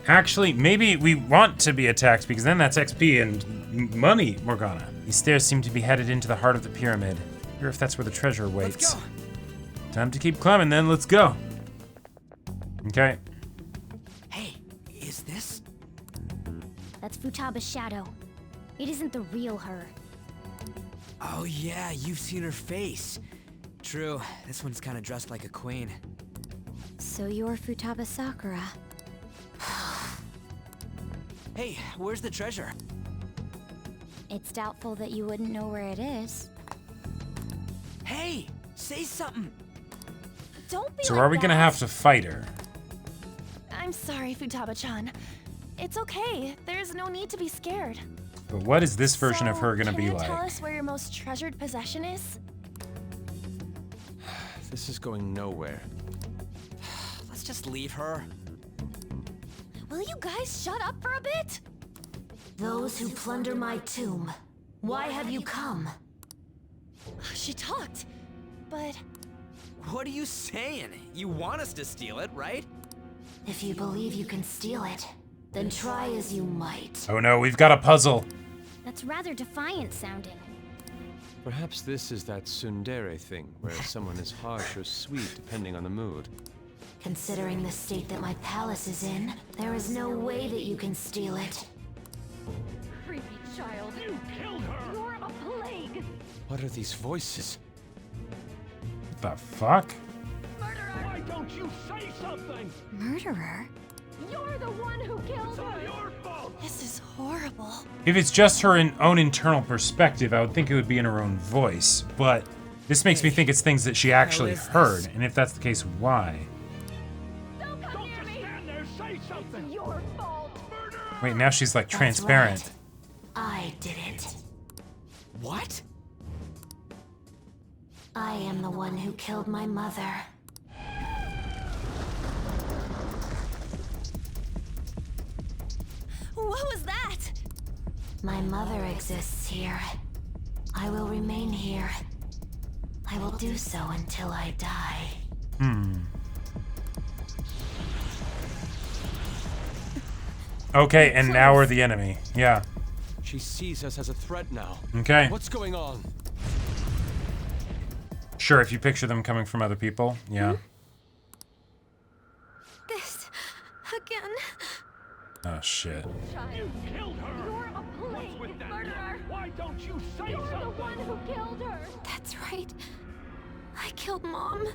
Actually, maybe we want to be attacked because then that's XP and money, Morgana. These stairs seem to be headed into the heart of the pyramid. I wonder if that's where the treasure waits. Let's go. Time to keep climbing then, let's go. Okay. Hey, is this? That's Futaba's shadow. It isn't the real her. Oh yeah, you've seen her face. True, this one's kind of dressed like a queen. So you're Futaba Sakura. Hey, where's the treasure? It's doubtful that you wouldn't know where it is. Hey, say something. Don't be So like are we gonna that. have to fight her? I'm sorry, Futaba-chan. It's okay. There's no need to be scared. But what is this version of her gonna can be you like? tell us where your most treasured possession is? This is going nowhere. Let's just leave her. Will you guys shut up for a bit? Those who plunder my tomb, why have you come? She talked, but... What are you saying? You want us to steal it, right? If you believe you can steal it, then try as you might. Oh no, we've got a puzzle. That's rather defiant sounding. Perhaps this is that tsundere thing, where someone is harsh or sweet depending on the mood. Considering the state that my palace is in, there is no way that you can steal it. Creepy child. You killed her! You're a plague! What are these voices? What the fuck? Why don't you say something? Murderer? You're the one who killed her! Your fault! This is horrible. If it's just her own internal perspective, I would think it would be in her own voice, but this makes me think it's things that she actually heard, and if that's the case, why? Don't come near me! Stand there, say something! It's your fault! Murderer! Wait, now she's like That's transparent. right. I did it. What? I am the one who killed my mother. What was that? My mother exists here. I will remain here. I will do so until I die. Okay, and now we're the enemy. Yeah. She sees us as a threat now. Okay. What's going on? Sure, if you picture them coming from other people, yeah. This... again. Oh shit. You killed her! You're a plague! Murderer! Why don't you say something? You're the one who killed her! That's right. I killed Mom.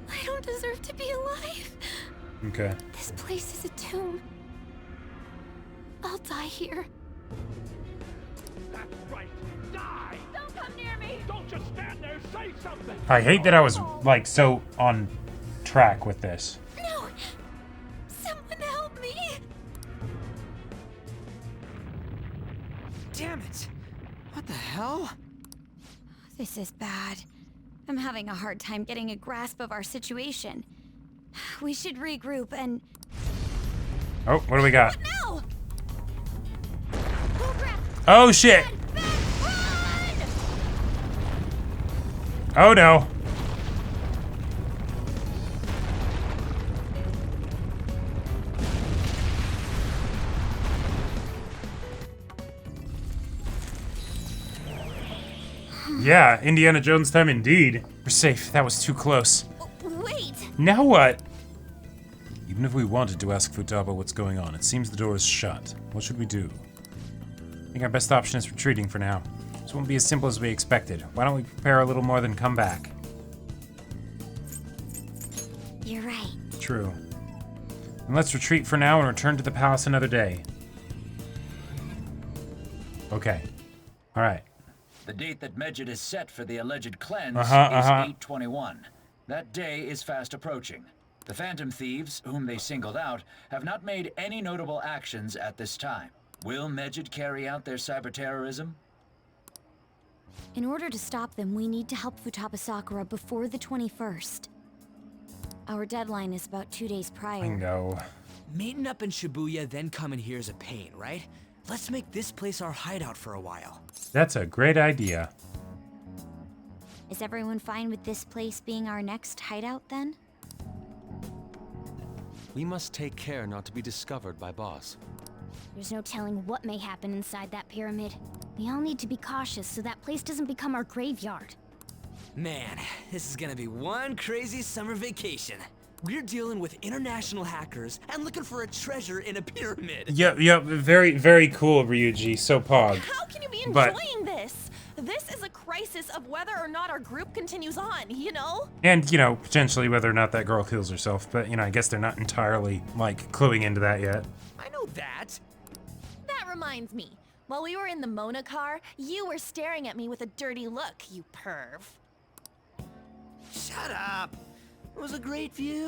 I don't deserve to be alive. Okay. This place is a tomb. I'll die here. That's right! Die! Don't come near me! Don't just stand there, say something! I hate that I was like so on track with this. No! Someone help me! Damn it! What the hell? This is bad. I'm having a hard time getting a grasp of our situation. We should regroup and... Oh, what do we got? No! Oh shit! Oh no! Yeah, Indiana Jones time indeed. We're safe. That was too close. Wait! Now what? Even if we wanted to ask Futaba what's going on, it seems the door is shut. What should we do? I think our best option is retreating for now. This won't be as simple as we expected. Why don't we prepare a little more than come back? You're right. True. And let's retreat for now and return to the palace another day. Okay. Alright. The date that Medjed is set for the alleged cleanse is 8/21. That day is fast approaching. The Phantom Thieves, whom they singled out, have not made any notable actions at this time. Will Medjed carry out their cyber-terrorism? In order to stop them, we need to help Futaba Sakura before the 21st. Our deadline is about 2 days prior. I know. Meeting up in Shibuya, then coming here is a pain, right? Let's make this place our hideout for a while. That's a great idea. Is everyone fine with this place being our next hideout then? We must take care not to be discovered by Boss. There's no telling what may happen inside that pyramid. We all need to be cautious so that place doesn't become our graveyard. Man, this is gonna be one crazy summer vacation. We're dealing with international hackers and looking for a treasure in a pyramid. Yep, very, very cool, Ryuji. So pog. How can you be enjoying this? This is a crisis of whether or not our group continues on, you know? And, you know, potentially whether or not that girl kills herself. But, you know, I guess they're not entirely, like, cluing into that yet. I know that. That reminds me. While we were in the Mona car, you were staring at me with a dirty look, you perv. Shut up. It was a great view.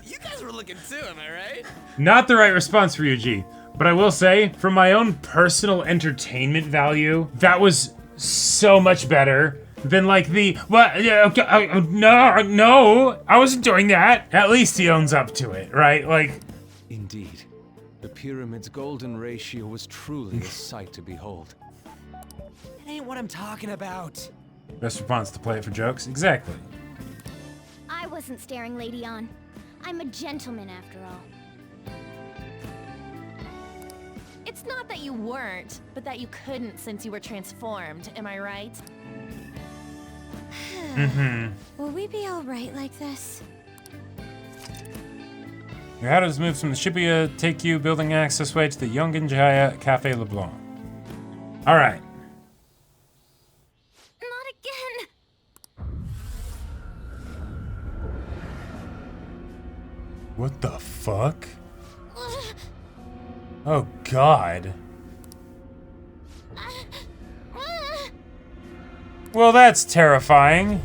You guys were looking too, am I right? Not the right response, Ryuji. But I will say, for my own personal entertainment value, that was so much better than like the, what, no, I wasn't doing that. At least he owns up to it, right? Like. Indeed. The pyramid's golden ratio was truly a sight to behold. That ain't what I'm talking about. Best response to play it for jokes? Exactly. I wasn't staring Lady On. I'm a gentleman after all. It's not that you weren't, but that you couldn't since you were transformed, am I right? Will we be alright like this? Your how does moves from the Shibuya take you building access way to the Yongen-Jaya Cafe LeBlanc. Alright. Not again! What the fuck? Oh god. Well, that's terrifying.